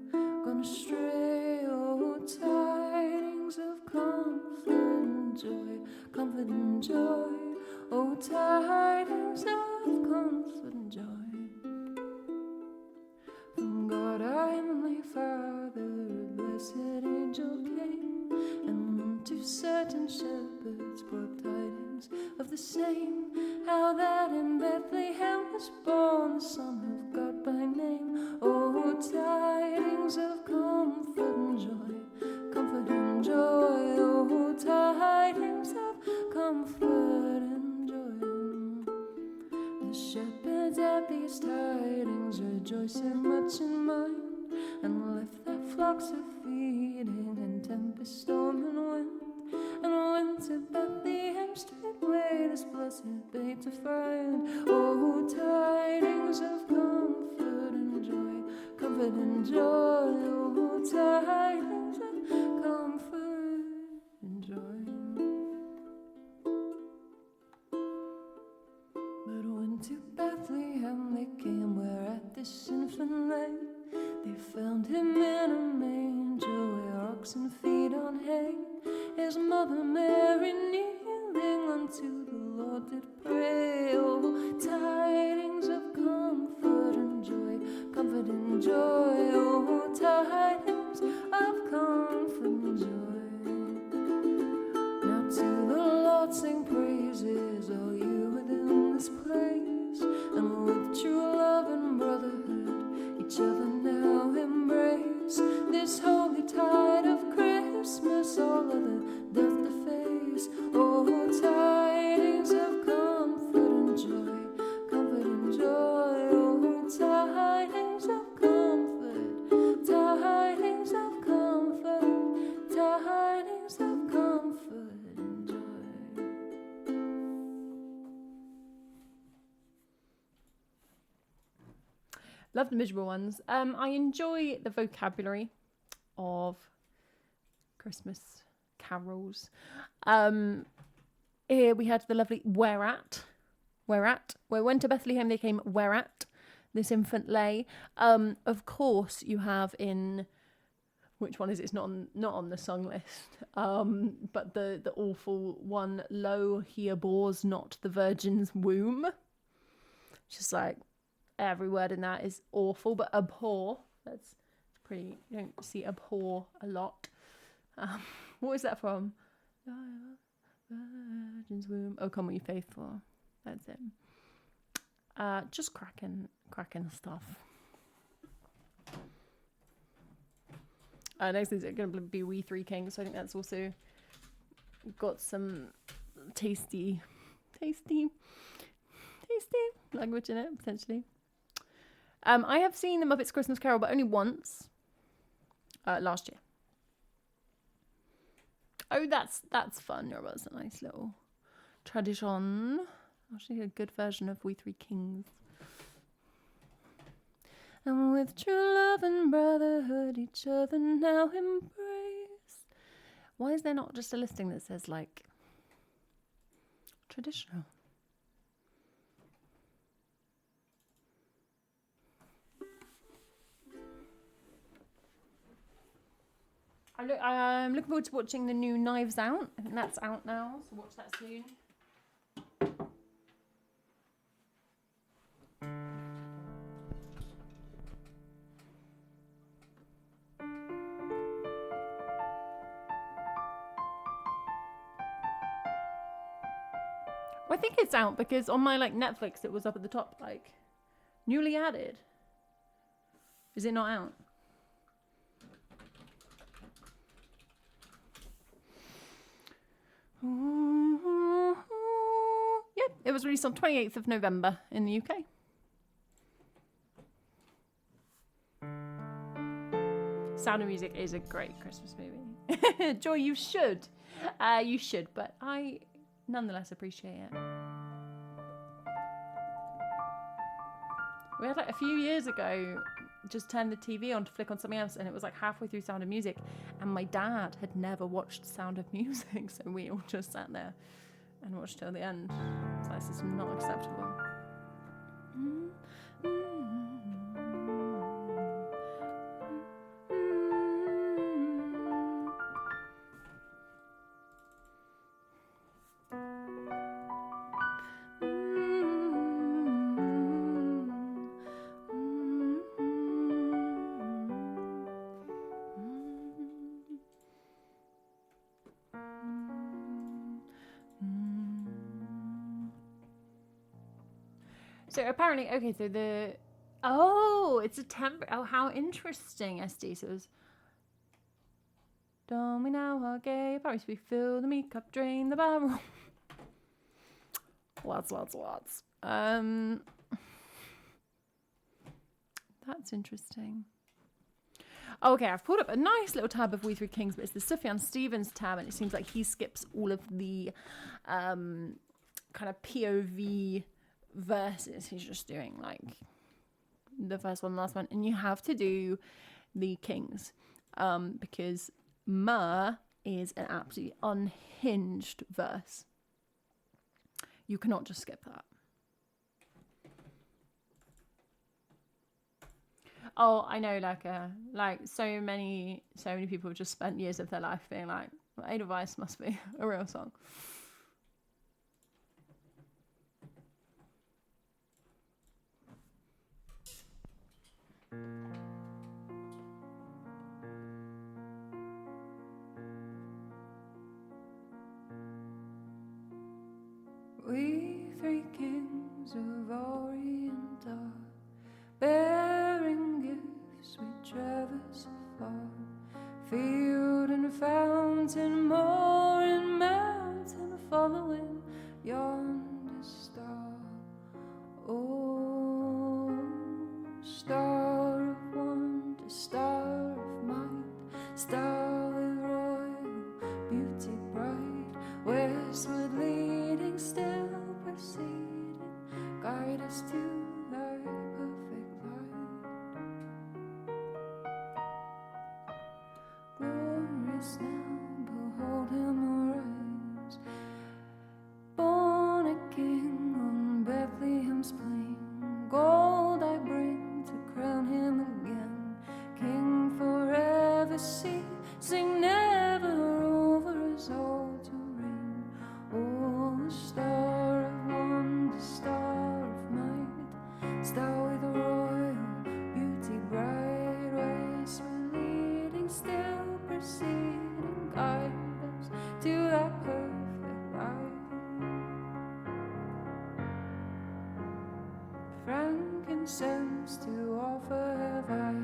gone astray. Oh, tidings of comfort and joy, comfort and joy. Oh, tidings of comfort and joy. From God our Heavenly Father, a blessed angel came, and unto certain shepherds brought tidings of the same, how that in Bethlehem was born the Son of God by name. Oh, tidings of comfort and joy, comfort and joy. Oh, tidings of comfort and joy. The shepherds at these tidings rejoicing much in mind, and left their flocks a feeding in tempest, storm and wind, blessed be to find. Oh, tidings of comfort and joy, comfort and joy. Oh, tidings of comfort and joy. But when to Bethlehem they came, where at this infant lay, they found him in a manger, where oxen feed on hay. His mother Mary kneeling unto the Lord did pray. Oh, tidings of comfort and joy, comfort and joy. Oh, tidings of comfort and joy. Now to the Lord sing praises, all you within this place, and with true love and brotherhood each other now embrace. This holy tide of Christmas all other doth deface. Oh, tidings of comfort and joy, comfort and joy. Oh, tidings of comfort, tidings of comfort, tidings of comfort and joy. Love the miserable ones. I enjoy the vocabulary of Christmas carols. Here we had the lovely whereat. Where went to Bethlehem they came whereat this infant lay. Of course you have in, which one is it? It's not on the song list. But the awful one, lo here bores not the virgin's womb. Just like every word in that is awful, but abhor, that's pretty, you don't see abhor a lot. What is that from? Virgin's womb. Oh, come on, you faithful. That's it. Just cracking stuff. Next is going to be We Three Kings. So I think that's also got some tasty language in it, potentially. I have seen the Muppets Christmas Carol, but only once. Last year. Oh, that's fun. Well, that's a nice little tradition. Actually, a good version of We Three Kings. And with true love and brotherhood, each other now embrace. Why is there not just a listing that says, like, traditional? I'm looking forward to watching the new Knives Out. I think that's out now, so watch that soon. I think it's out because on my Netflix it was up at the top, newly added. Is it not out? Yeah, it was released on 28th of November in the UK. Sound of Music is a great Christmas movie. Joy, you should. You should, but I nonetheless appreciate it. We had a few years ago just turned the TV on to flick on something else, and it was halfway through Sound of Music, and my dad had never watched Sound of Music, so we all just sat there and watched till the end. So this is not acceptable. So apparently, okay, so it's a temper. Oh, how interesting, SD. So it was, don't we now are gay, Paris we fill the meat cup, drain the barrel. Lots. That's interesting. Okay, I've pulled up a nice little tab of We Three Kings, but it's the Sufjan Stevens tab, and it seems like he skips all of the kind of POV verses. He's just doing like the first one, last one, and you have to do the Kings because Ma is an absolutely unhinged verse. You cannot just skip that. Oh, I know, like so many people have just spent years of their life being like, well, Edelweiss must be a real song. We three kings of Orient are bearing gifts we traverse afar, field and fountain, moor and mountain, following yonder star. Oh, star of wonder, star of might, star with royal beauty bright, westward leading, still proceeding, guide us to thy perfect light. Glorious now, behold him arise, born a king on Bethlehem's plain. Gold I bring to crown him again, king forever. See, sing never over us all to reign. Oh, star of wonder, star of might, star with royal beauty bright, westward leading, still proceeding, guide us to that perfect light. Frankincense to offer have I,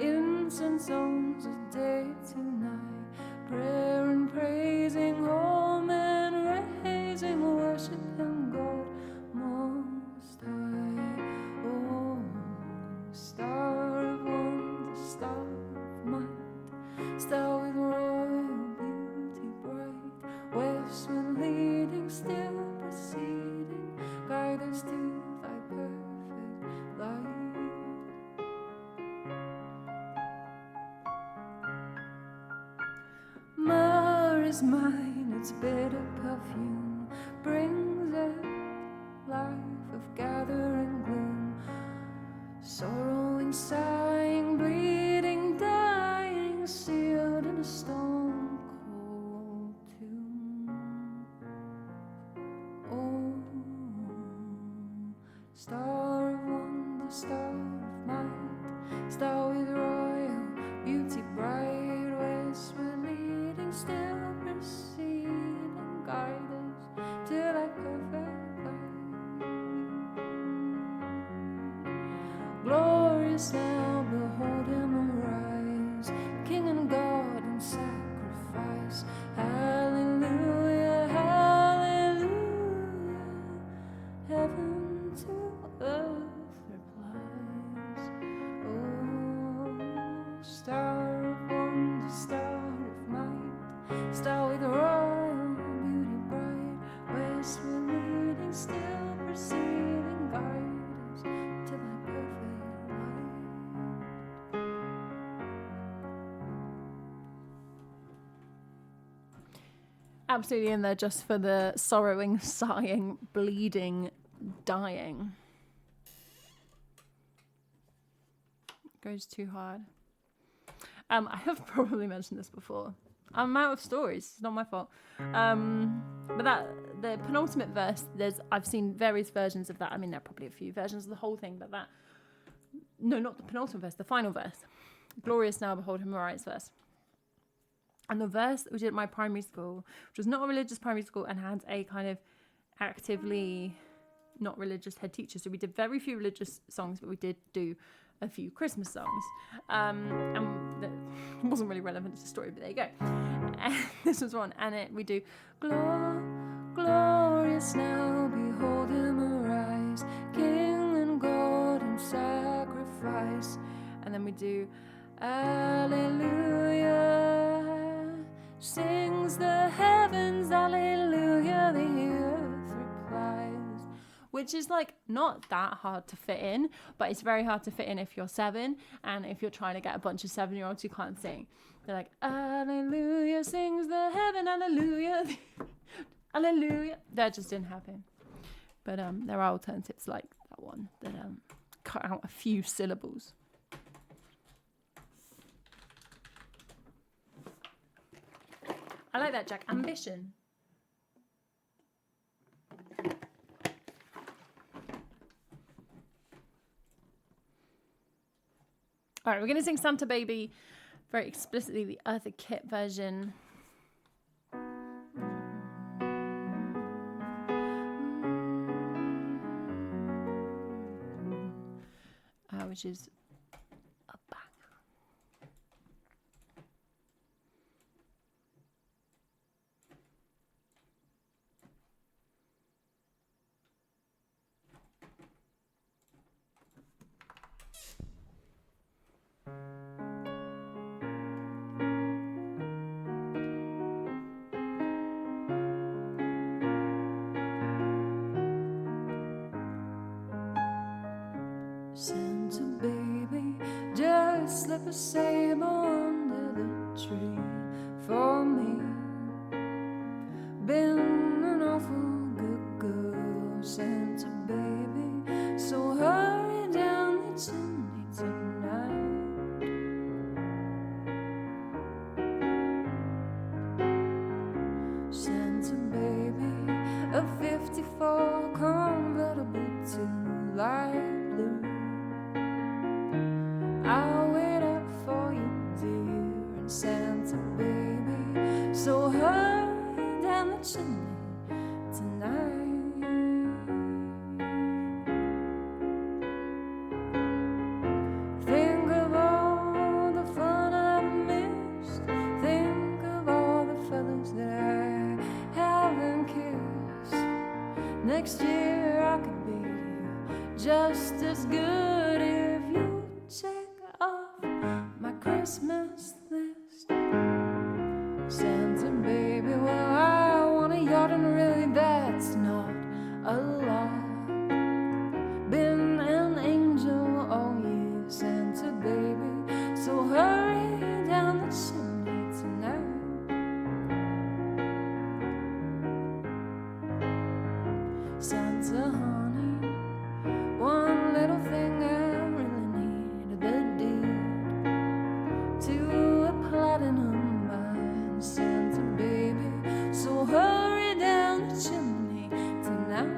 incense songs of day to night, prayer and praising, home and raising, worship him, God most high. Oh, star of wonder, star of might, star with royal beauty bright, westward leading, still proceeding, guide us to thy perfect light. Myrrh is mine, its bitter perfume brings a life of gathering gloom, sorrowing, sighing, bleeding, dying, sealed in a stone cold tomb. Oh, star of wonder, star of might, star with royal beauty bright, westward leading, still proceeding, guide us to thy perfect light. Glorious now, behold him arise, King and God in sacrifice. Hallelujah, hallelujah, heaven to earth replies. Oh, star of wonder, star of might, star with royal beauty bright, westward leading, still proceeding, guide us to thy perfect light. Absolutely in there just for the sorrowing, sighing, bleeding, dying. Goes too hard. I have probably mentioned this before. I'm out of stories. It's not my fault. But that the penultimate verse, I've seen various versions of that. I mean, there are probably a few versions of the whole thing, but no, not the penultimate verse, the final verse. Glorious now, behold him arise verse. And the verse that we did at my primary school, which was not a religious primary school and had a kind of actively not religious head teacher. So we did very few religious songs, but we did do a few Christmas songs. And that wasn't really relevant to the story, but there you go. And this was one. And we do, glorious now, behold him arise, King and God in sacrifice. And then we do, Alleluia, sings the heavens, Alleluia, the earth replies. which is like not that hard to fit in, but it's very hard to fit in if you're 7 and if you're trying to get a bunch of 7-year-olds who can't sing. They're like, hallelujah, sings the heaven, hallelujah, hallelujah. That just didn't happen. But there are alternatives like that one that cut out a few syllables. I like that, Jack. Ambition. All right, we're going to sing Santa Baby very explicitly, the Eartha Kitt version. Which is a banger. Santa baby, just slip a sable under the tree for me. Been an awful good girl, Santa baby, so hurry down the chimney tonight. Santa baby, a 54 convertible to light blue. I'll wait up for you, dear, and Santa baby, so hurry down the chimney tonight. Think of all the fun I've missed. Think of all the fellas that I haven't kissed. Next year I could be just as good if you check off my Christmas list. Santa baby, well, I want a yacht, and really that's not a lot. Been an angel all year, Santa baby, so hurry down the chimney tonight. Santa honey, one little thing I really need, the deed to a platinum mine, Santa baby, so hurry down the chimney tonight.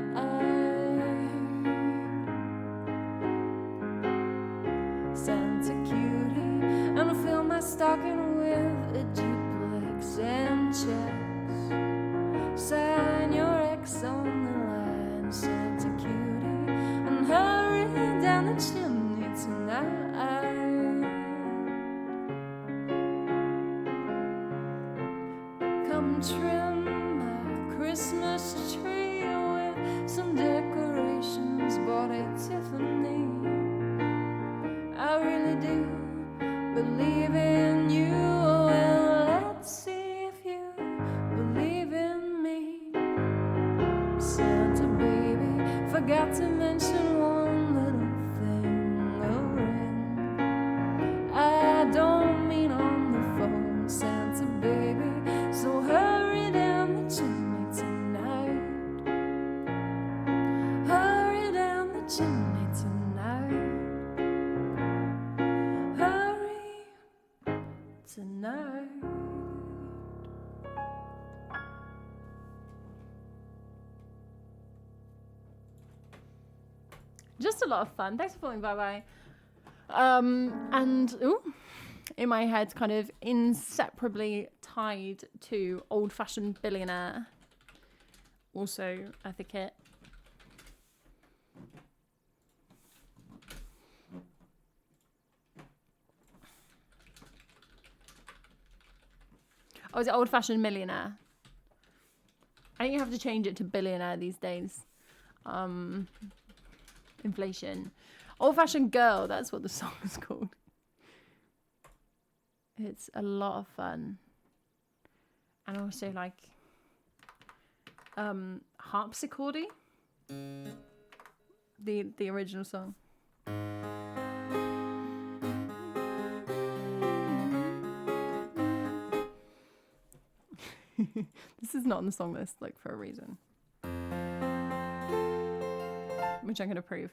Santa cutie, and fill my stocking with a duplex and checks. Sign your ex on the line, Santa cutie, and hurry down the chimney tonight. Come trim my Christmas tree with some decorations bought at Tiffany. I really do believe in you. Well, let's see if you believe in me. Santa baby, forgot to mention one little thing, a ring. I don't mean on the phone, Santa baby, so hurry down the chimney tonight. Hurry down the chimney tonight. Hurry tonight. Just a lot of fun. Thanks for following. Bye-bye. And in my head, kind of inseparably tied to Old-Fashioned Billionaire. Also Eartha Kitt. Oh, is it Old-Fashioned Millionaire? I think you have to change it to billionaire these days. Inflation. Old-Fashioned Girl, that's what the song is called. It's a lot of fun. And also like harpsichordy. the original song. This is not on the song list, like, for a reason, which I'm going to prove.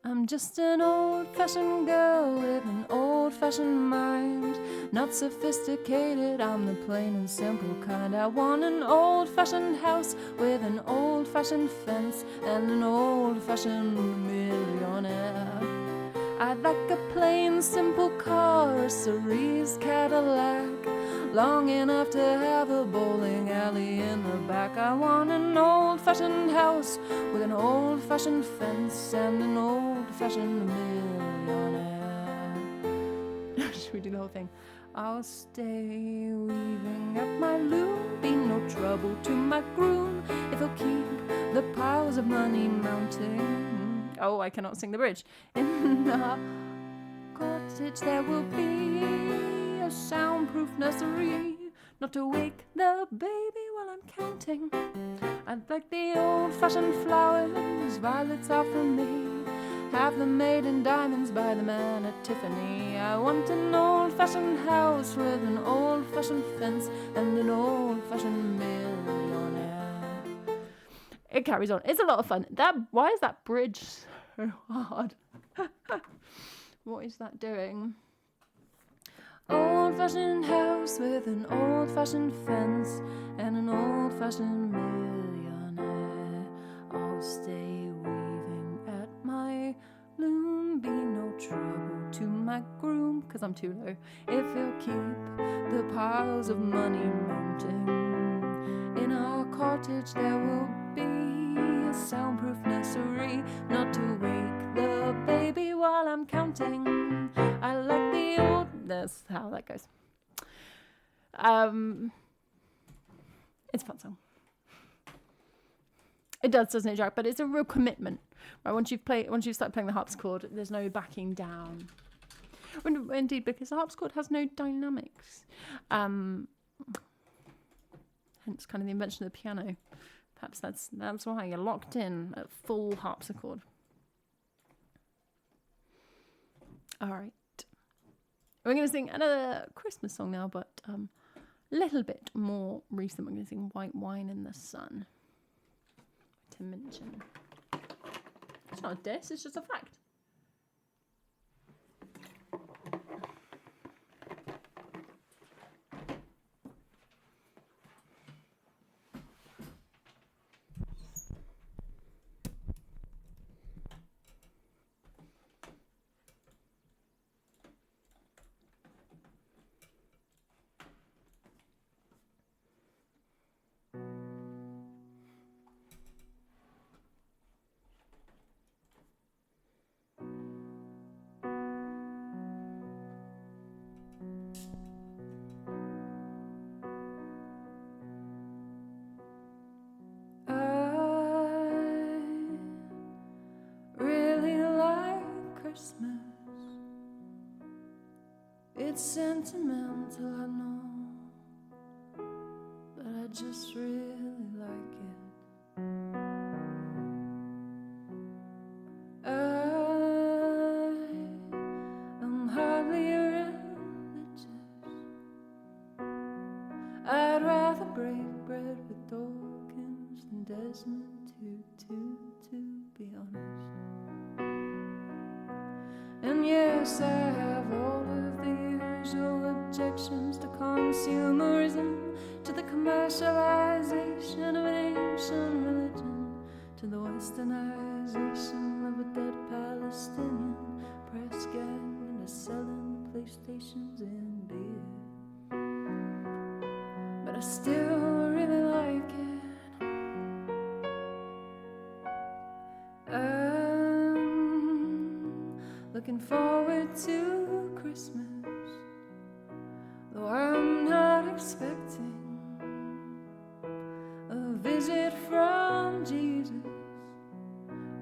I'm just an old-fashioned girl with an old-fashioned mind. Not sophisticated, I'm the plain and simple kind. I want an old-fashioned house with an old-fashioned fence and an old-fashioned millionaire. I'd like a plain, simple car, a cerise Cadillac, long enough to have a bowling alley in the back. I want an old-fashioned house with an old-fashioned fence and an old-fashioned millionaire. Should we do the whole thing? I'll stay weaving at my loom, be no trouble to my groom, if he'll keep the piles of money mounting. Oh, I cannot sing the bridge. In the cottage there will be a soundproof nursery, not to wake the baby while I'm counting. I'd like the old-fashioned flowers, violets are for me, have them made in diamonds by the man at Tiffany. I want an old-fashioned house with an old-fashioned fence and an old-fashioned millionaire. It carries on. It's a lot of fun. Why is that bridge so hard? What is that doing? Old-fashioned house with an old-fashioned fence and an old-fashioned millionaire. I'll stay weaving at my loom, be no trouble to my groom, 'cause I'm too low, if he'll keep the piles of money mounting. In our cottage there will be a soundproof nursery, not to wake the baby while I'm counting. I like the old... That's how that goes. It's a fun song. It does, doesn't it, Jack? But it's a real commitment. Right? Once you've started playing the harpsichord, there's no backing down. Indeed, because the harpsichord has no dynamics. Hence kind of the invention of the piano. Perhaps that's why you're locked in at full harpsichord. All right. We're going to sing another Christmas song now, but a little bit more recent. We're going to sing White Wine in the Sun. To mention. It's not a diss, it's just a fact. Christmas. It's sentimental, I know, but I just really like it. I'm hardly religious. I'd rather break bread with Dawkins than Desmond Tutu, to be honest. And yes, I have all of the usual objections to consumerism, to the commercialization of an ancient religion, to the westernization of a dead Palestinian press gang and a selling PlayStations and beer. But I still really like it. Looking forward to Christmas, though I'm not expecting a visit from Jesus.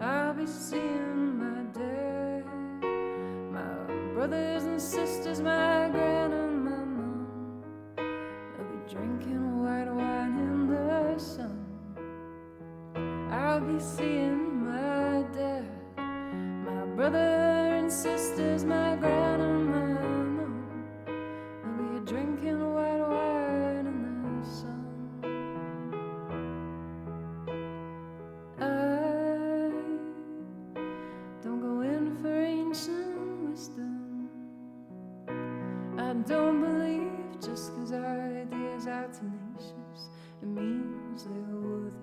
I'll be seeing my dad, my brothers and sisters, my gran and my mom. They'll be drinking white wine in the sun. be seeing my dad, my brother and sisters, my gran and my mom. They'll be drinking white wine in the sun. I don't go in for ancient wisdom. I don't believe just 'cause our ideas are tenacious, it means they're worthy.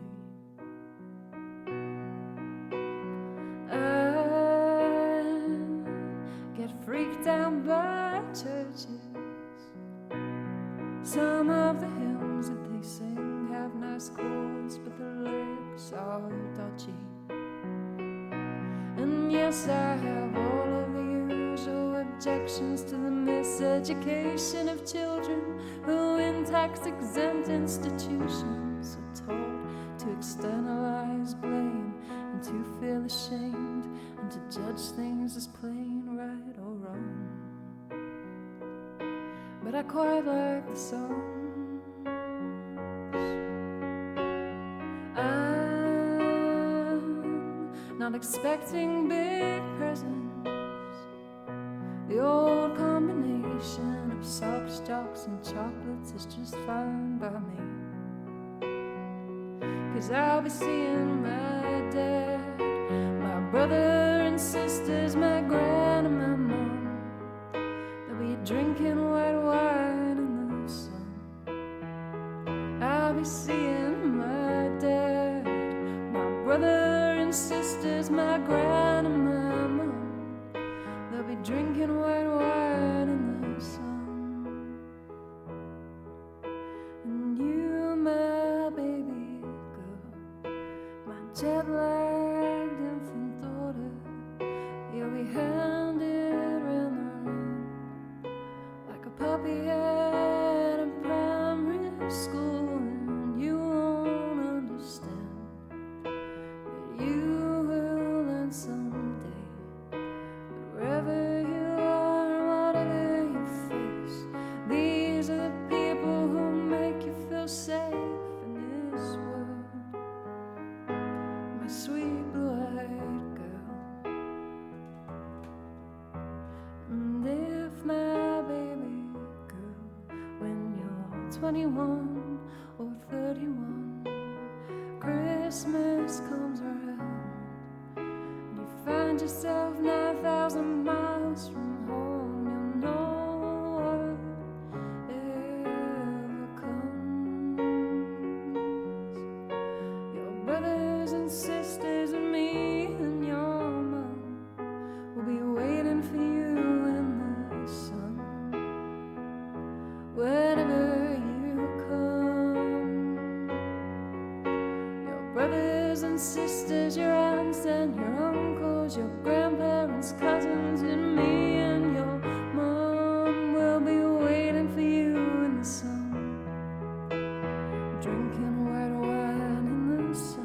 Freaked out by churches. Some of the hymns that they sing have nice chords, but the lyrics are dodgy. And yes, I have all of the usual objections to the miseducation of children who in tax-exempt institutions are taught to externalize blame and to feel ashamed and to judge things as plain right or wrong. But I quite like the songs. I'm not expecting big presents. The old combination of socks, jocks, and chocolates is just fine by me. 'Cause I'll be seeing my dad, my brother and sisters, my gran and my mom. They'll be drinking white wine in the sun. I'll be seeing my dad, my brother and sisters, my gran and my mom. They'll be drinking white wine in the sun. And you, my baby girl, my jet-lagged infant daughter, you'll be handed round the room like a puppy head in primary school. And you won't understand, but you will learn someday. But wherever you are, whatever you face, these are the people who make you feel safe in this world. My sweet blue-eyed girl. And if my baby girl, when you're 21 or 31, Christmas comes around and you find yourself 9,000 miles from home, you'll know whatever comes. Your brothers and sisters and me and your mom will be waiting for you in the sun. Whenever you come, your brothers and sisters, your aunts and your uncles, your grandparents, cousins, and me and your mom will be waiting for you in the sun, drinking white wine in the sun.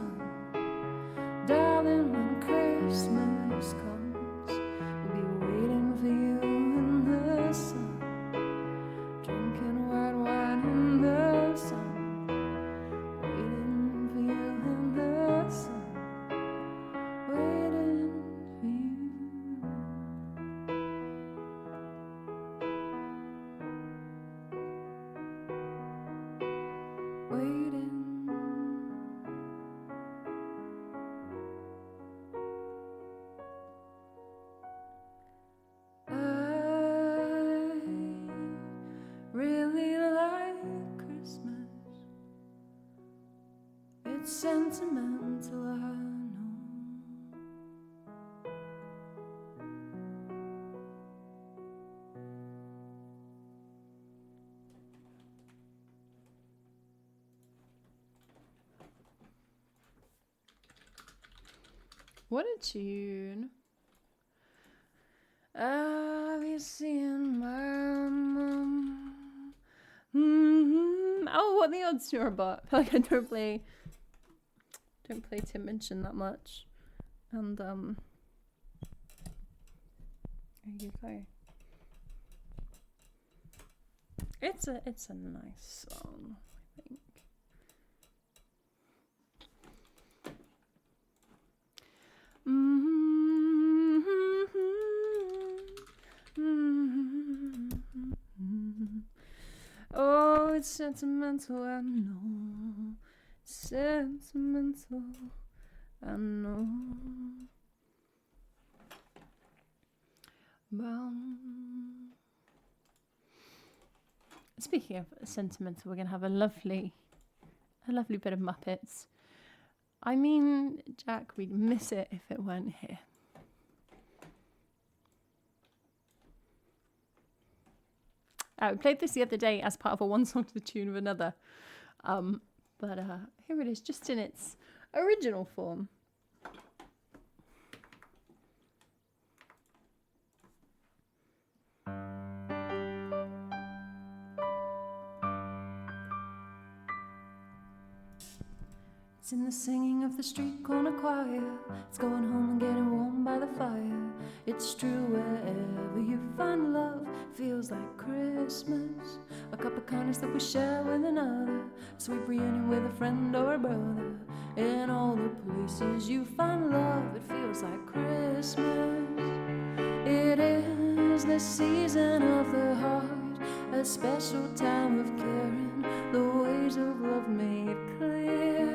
Darling, when Christmas comes, we'll be waiting for you in the sun, drinking white wine in the sun, waiting for you in the sun, waiting for you. Waiting. I really like Christmas. It's sentimental, I know. What a tune. I'll be seeing my mom. Oh, what the odds are, but I feel like I don't play Tim Minchin that much. And there you go. It's a nice song, I think. sentimental, I know. Sentimental, I know. Well, speaking of sentimental, we're going to have a lovely bit of Muppets. I mean, Jack, we'd miss it if it weren't here. We played this the other day as part of a one song to the tune of another. But here it is, just in its original form. It's in the singing of the street corner choir. It's going home and getting warm by the fire. It's true wherever you find love, feels like Christmas. A cup of kindness that we share with another, a sweet reunion with a friend or a brother. In all the places you find love, it feels like Christmas. It is the season of the heart, a special time of caring, the ways of love made clear.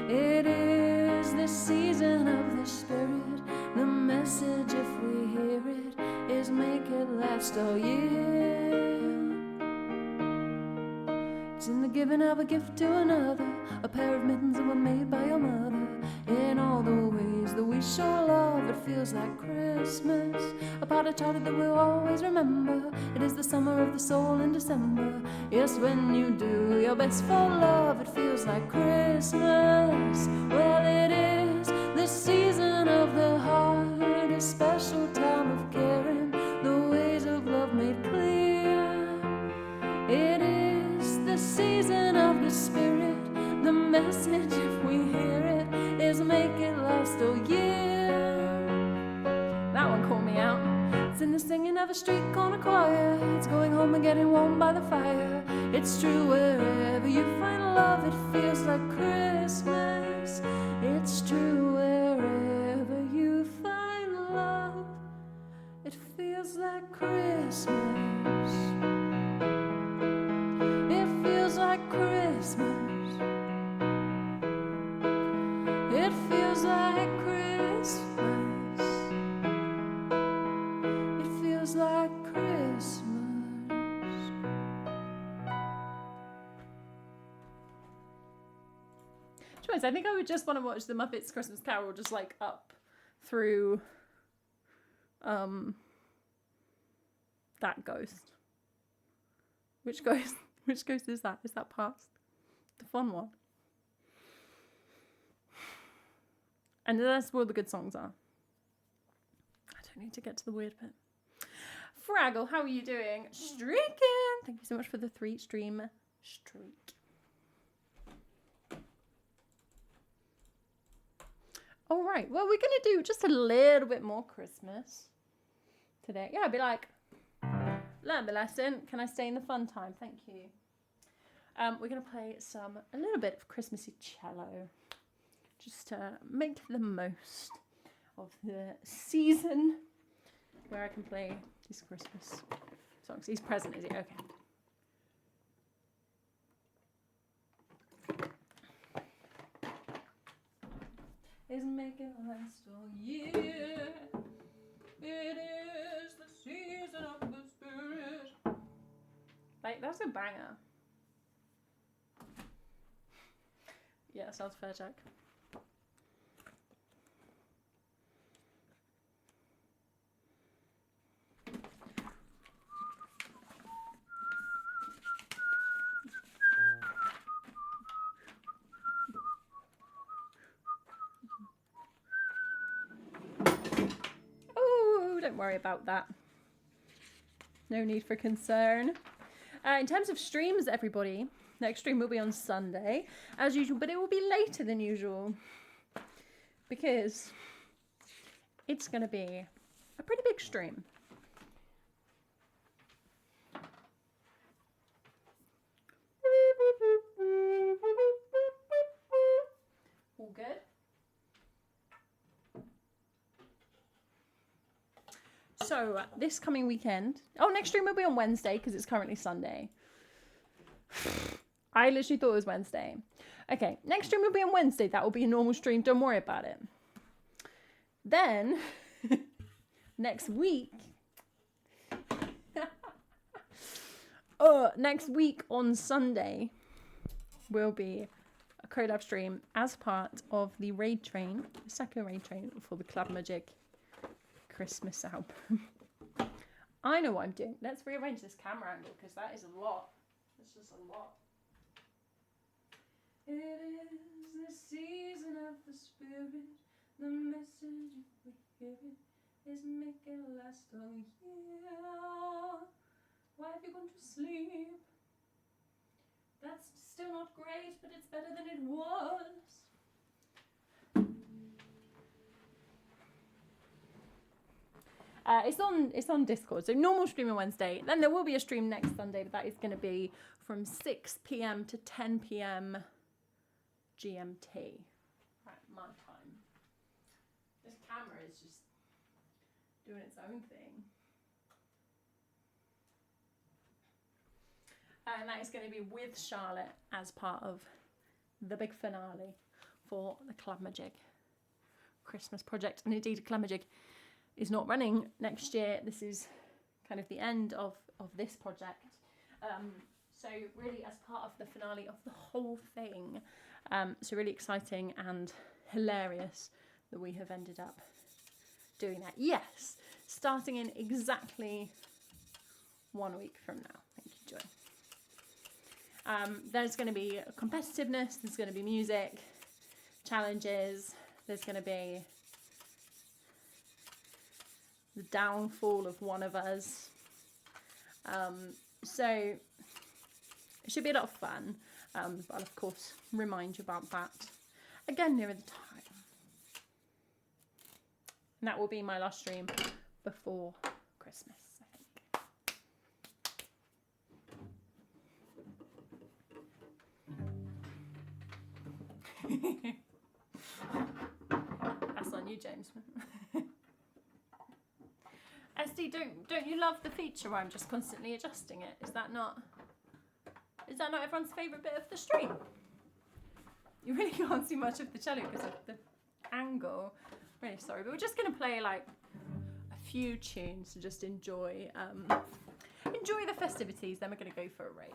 It is the season of the spirit, the message, if we hear it, is make it last all year. It's in the giving of a gift to another, a pair of mittens that were made by your mother. In all the ways that we show love, it feels like Christmas. A part of childhood that we'll always remember. It is the summer of the soul in December. Yes, when you do your best for love, it feels like Christmas. Well, it is the season of the heart, a special time of caring, the ways of love made clear. It is the season of the spirit, the message, if we hear it, is make it last all year. That one caught me out. It's in the singing of a street corner choir. It's going home and getting warm by the fire. It's true wherever you find love, it feels like Christmas. It's true wherever you find love, it feels like Christmas. It feels like Christmas. It feels like Christmas. It feels like Christmas. I think I would just want to watch the Muppets Christmas Carol just like up through that ghost. Which ghost is that? Is that past? The fun one. And that's where all the good songs are. I don't need to get to the weird bit. Fraggle, how are you doing? Streaking! Thank you so much for the 3 stream streak. All right, well, we're going to do just a little bit more Christmas today. Yeah, I'd be like, learn the lesson. Can I stay in the fun time? Thank you. We're going to play a little bit of Christmassy cello, just to make the most of the season where I can play these Christmas songs. He's present, is he? Okay. Is making last all year. It is the season of the spirit. Like, that's a banger. Yeah, sounds fair, Jack. Don't worry about that. No need for concern. In terms of streams, everybody, next stream will be on Sunday, as usual, but it will be later than usual because it's going to be a pretty big stream. All good? So, this coming weekend... Oh, next stream will be on Wednesday, because it's currently Sunday. I literally thought it was Wednesday. Okay, next stream will be on Wednesday. That will be a normal stream. Don't worry about it. Then, next week... next week on Sunday will be a collab stream as part of the raid train, the second raid train for the Club Magic Christmas album. I know what I'm doing. Let's rearrange this camera angle because that is a lot. It's just a lot. It is the season of the spirit. The message if we hear it is make it last a year. Why have you gone to sleep? That's still not great, but it's better than it was. It's on Discord. So normal stream on Wednesday. Then there will be a stream next Sunday, but that is going to be from 6 p.m. to 10 p.m. GMT. Right, my time. This camera is just doing its own thing. And that is going to be with Charlotte as part of the big finale for the Club Magic Christmas project. And indeed, Club Magic is not running next year. This is kind of the end of this project. So really as part of the finale of the whole thing. So really exciting and hilarious that we have ended up doing that. Yes, starting in exactly 1 week from now. Thank you, Joy. There's going to be competitiveness, there's going to be music, challenges, there's going to be the downfall of one of us. So it should be a lot of fun. But I'll of course remind you about that again nearer the time. And that will be my last stream before Christmas, I think. That's on you, James. SD, don't you love the feature where I'm just constantly adjusting it? Is that not everyone's favourite bit of the stream? You really can't see much of the cello because of the angle. Really sorry, but we're just going to play like a few tunes to just enjoy the festivities. Then we're going to go for a raid.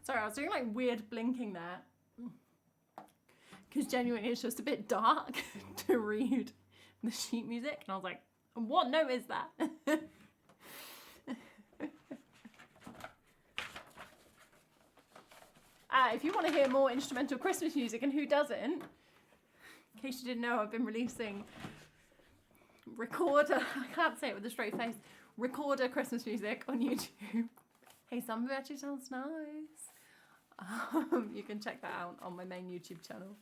Sorry, I was doing like weird blinking there. Because genuinely it's just a bit dark to read the sheet music. And I was like, what note is that? If you want to hear more instrumental Christmas music, and who doesn't, in case you didn't know, I've been releasing recorder, I can't say it with a straight face, recorder Christmas music on YouTube. Hey, some of it actually sounds nice. You can check that out on my main YouTube channel.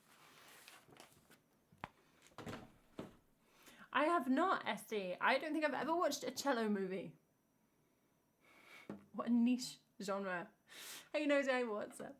I have not, SD. I don't think I've ever watched a cello movie. What a niche genre. Hey, Nosy, what's up?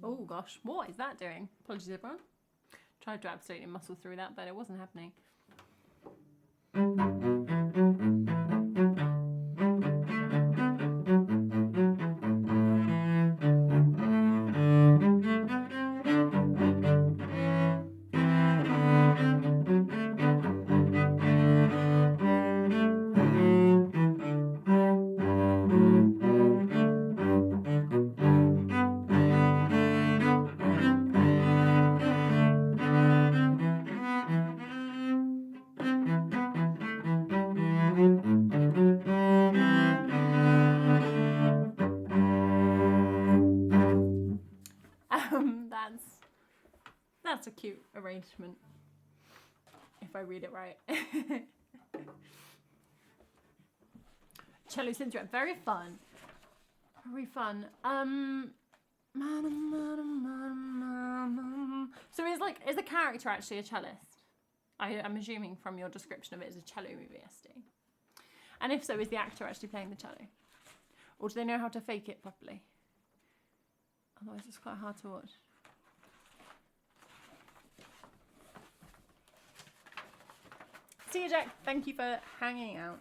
Oh gosh, what is that doing? Apologies everyone. Tried to absolutely muscle through that, but it wasn't happening. That's a cute arrangement, if I read it right. Cello syndrome, very fun. Very fun. So is the character actually a cellist? I'm assuming from your description of it as a cello movie, SD. And if so, is the actor actually playing the cello? Or do they know how to fake it properly? Otherwise it's quite hard to watch. See you, Jack. Thank you for hanging out.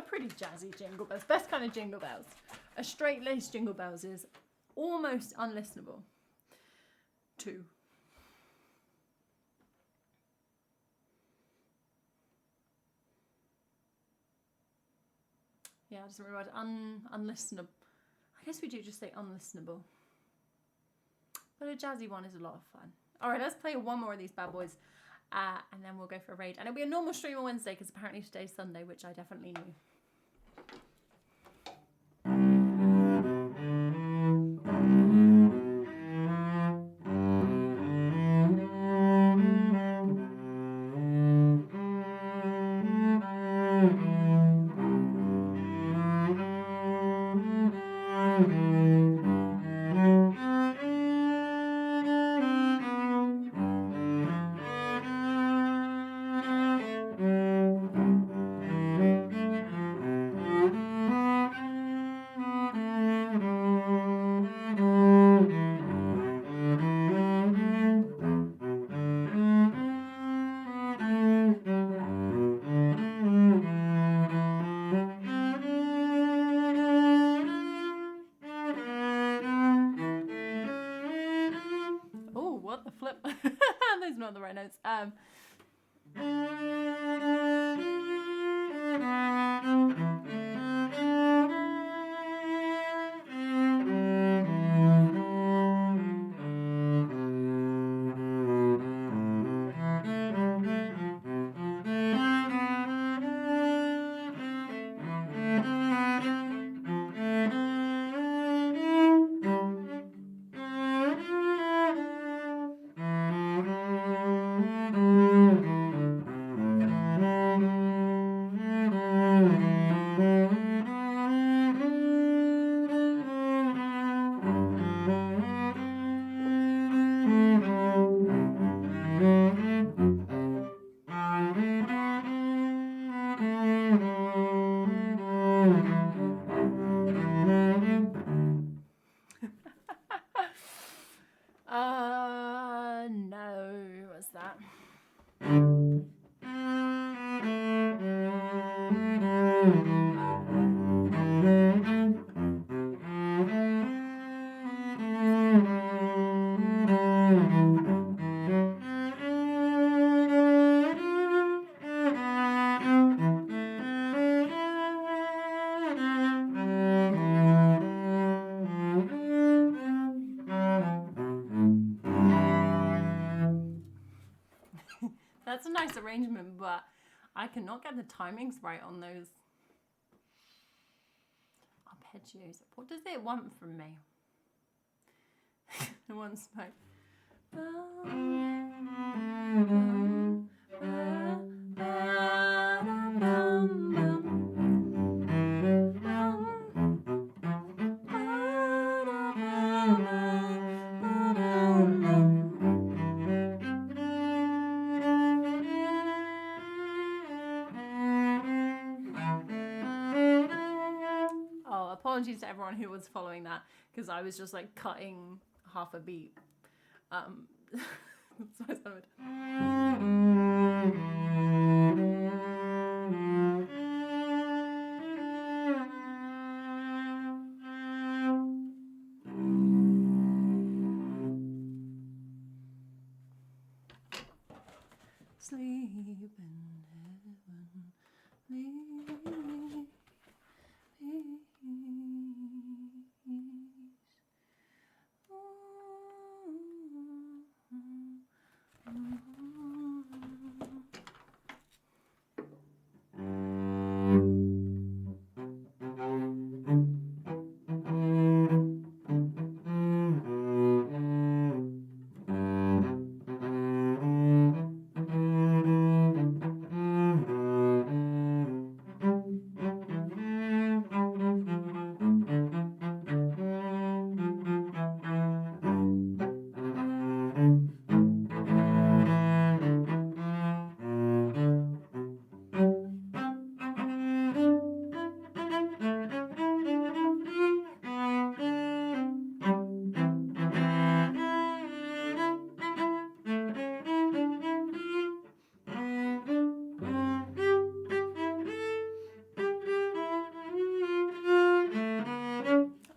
Pretty jazzy jingle bells. Best kind of jingle bells. A straight laced jingle bells is almost unlistenable. 2. Yeah, it doesn't really write unlistenable. I guess we do just say unlistenable. But a jazzy one is a lot of fun. Alright, let's play one more of these bad boys. And then we'll go for a raid. And it'll be a normal stream on Wednesday because apparently today's Sunday, which I definitely knew. No, what's that? That's a nice arrangement, but I cannot get the timings right on those arpeggios. What does it want from me? It wants like. Oh, apologies to everyone who was following that, because I was just like cutting half a beat. So I sounded. Sleep in heaven, leave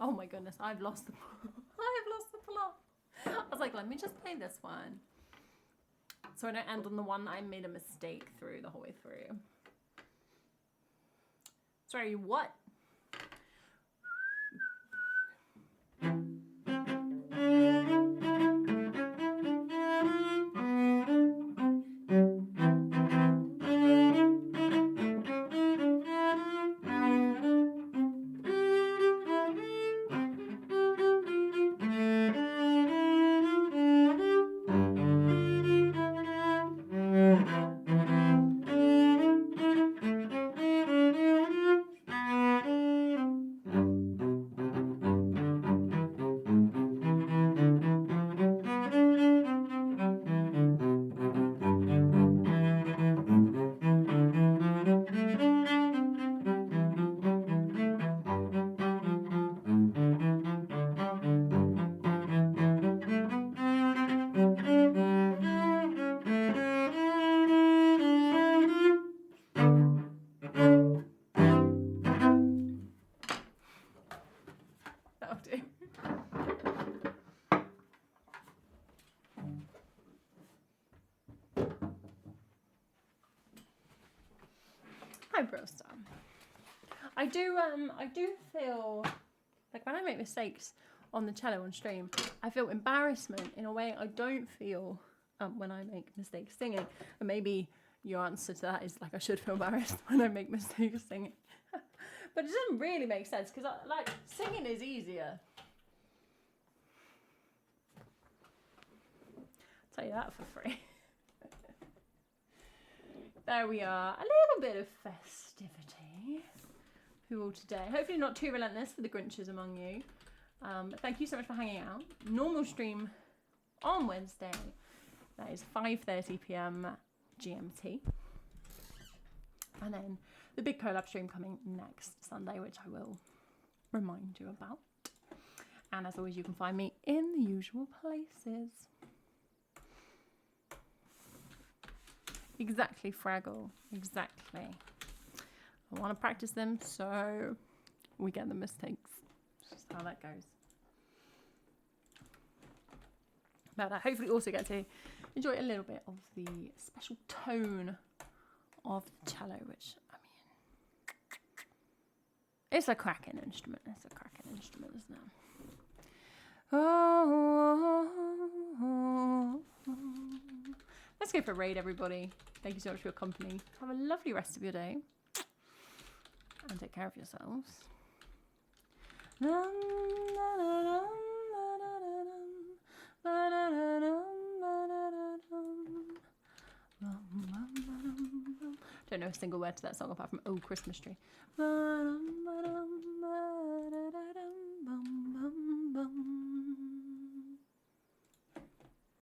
Oh my goodness, I've lost the I've lost the plot. I was like, let me just play this one, so I don't end on the one that I made a mistake through the whole way through. Sorry, what? vibrato. I do feel like when I make mistakes on the cello on stream, I feel embarrassment in a way I don't feel when I make mistakes singing. And maybe your answer to that is like I should feel embarrassed when I make mistakes singing. But it doesn't really make sense because like singing is easier. I'll tell you that for free. There we are. A little bit of festivity for all today. Hopefully not too relentless for the Grinches among you. But thank you so much for hanging out. Normal stream on Wednesday. That is 5:30 p.m. GMT. And then the big collab stream coming next Sunday, which I will remind you about. And as always, you can find me in the usual places. Exactly, Fraggle. Exactly. I want to practice them so we get the mistakes. That's just how that goes. But I hopefully also get to enjoy a little bit of the special tone of the cello, which, I mean, it's a cracking instrument. It's a cracking instrument, isn't it? Oh. Let's go for a raid, everybody. Thank you so much for your company. Have a lovely rest of your day. And take care of yourselves. Don't know a single word to that song apart from "Oh Christmas Tree."